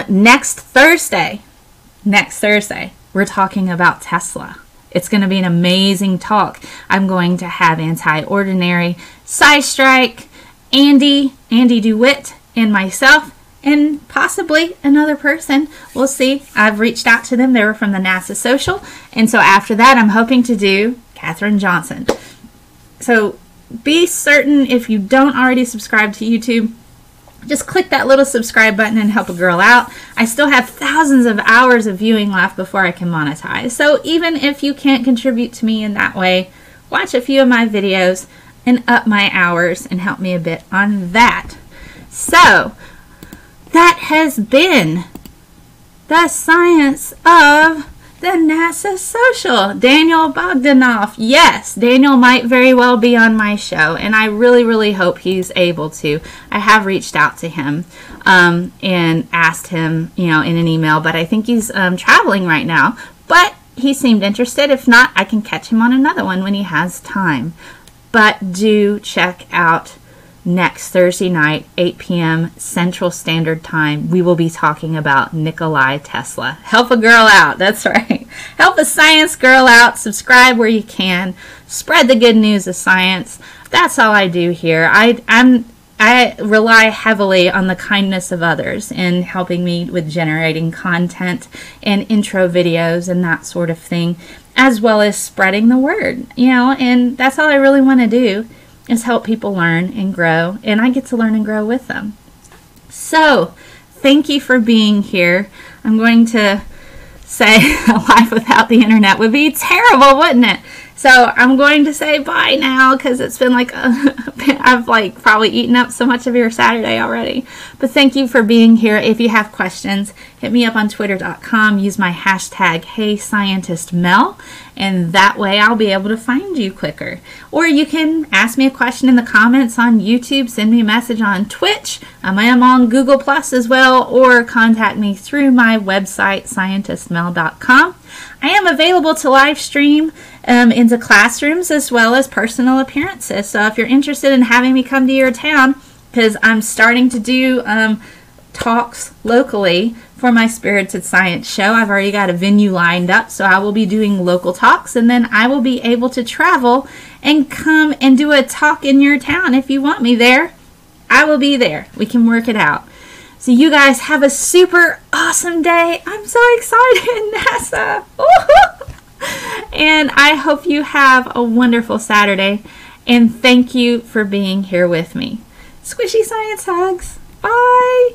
Next Thursday, we're talking about Tesla. It's going to be an amazing talk. I'm going to have Anti-Ordinary, Sci-Strike, Andy DeWitt, and myself, and possibly another person. We'll see. I've reached out to them. They were from the NASA Social. And so after that, I'm hoping to do Katherine Johnson. So be certain, if you don't already subscribe to YouTube, just click that little subscribe button and help a girl out. I still have thousands of hours of viewing left before I can monetize. So even if you can't contribute to me in that way, watch a few of my videos and up my hours and help me a bit on that. So that has been the science of the NASA Social. Daniel Bogdanoff. Yes, Daniel might very well be on my show, and I really, really hope he's able to. I have reached out to him and asked him, in an email, but I think he's traveling right now. But he seemed interested. If not, I can catch him on another one when he has time. But do check out next Thursday night, 8 p.m. Central Standard Time. We will be talking about Nikola Tesla. Help a girl out. That's right. Help a science girl out. Subscribe where you can. Spread the good news of science. That's all I do here. I rely heavily on the kindness of others in helping me with generating content and intro videos and that sort of thing, as well as spreading the word, and that's all I really want to do, is help people learn and grow, and I get to learn and grow with them. So, thank you for being here. I'm going to say a life without the internet would be terrible, wouldn't it? So I'm going to say bye now, because it's been like I've probably eaten up so much of your Saturday already. But thank you for being here. If you have questions, hit me up on twitter.com. Use my hashtag HeyScientistMel, and that way I'll be able to find you quicker. Or you can ask me a question in the comments on YouTube, send me a message on Twitch. I am on Google Plus as well, or contact me through my website, scientistmel.com. I am available to live stream into classrooms as well as personal appearances. So if you're interested in having me come to your town, because I'm starting to do talks locally for my Spirited Science show. I've already got a venue lined up, so I will be doing local talks, and then I will be able to travel and come and do a talk in your town. If you want me there, I will be there. We can work it out. So you guys have a super awesome day. I'm so excited, NASA. And I hope you have a wonderful Saturday. And thank you for being here with me. Squishy science hugs. Bye.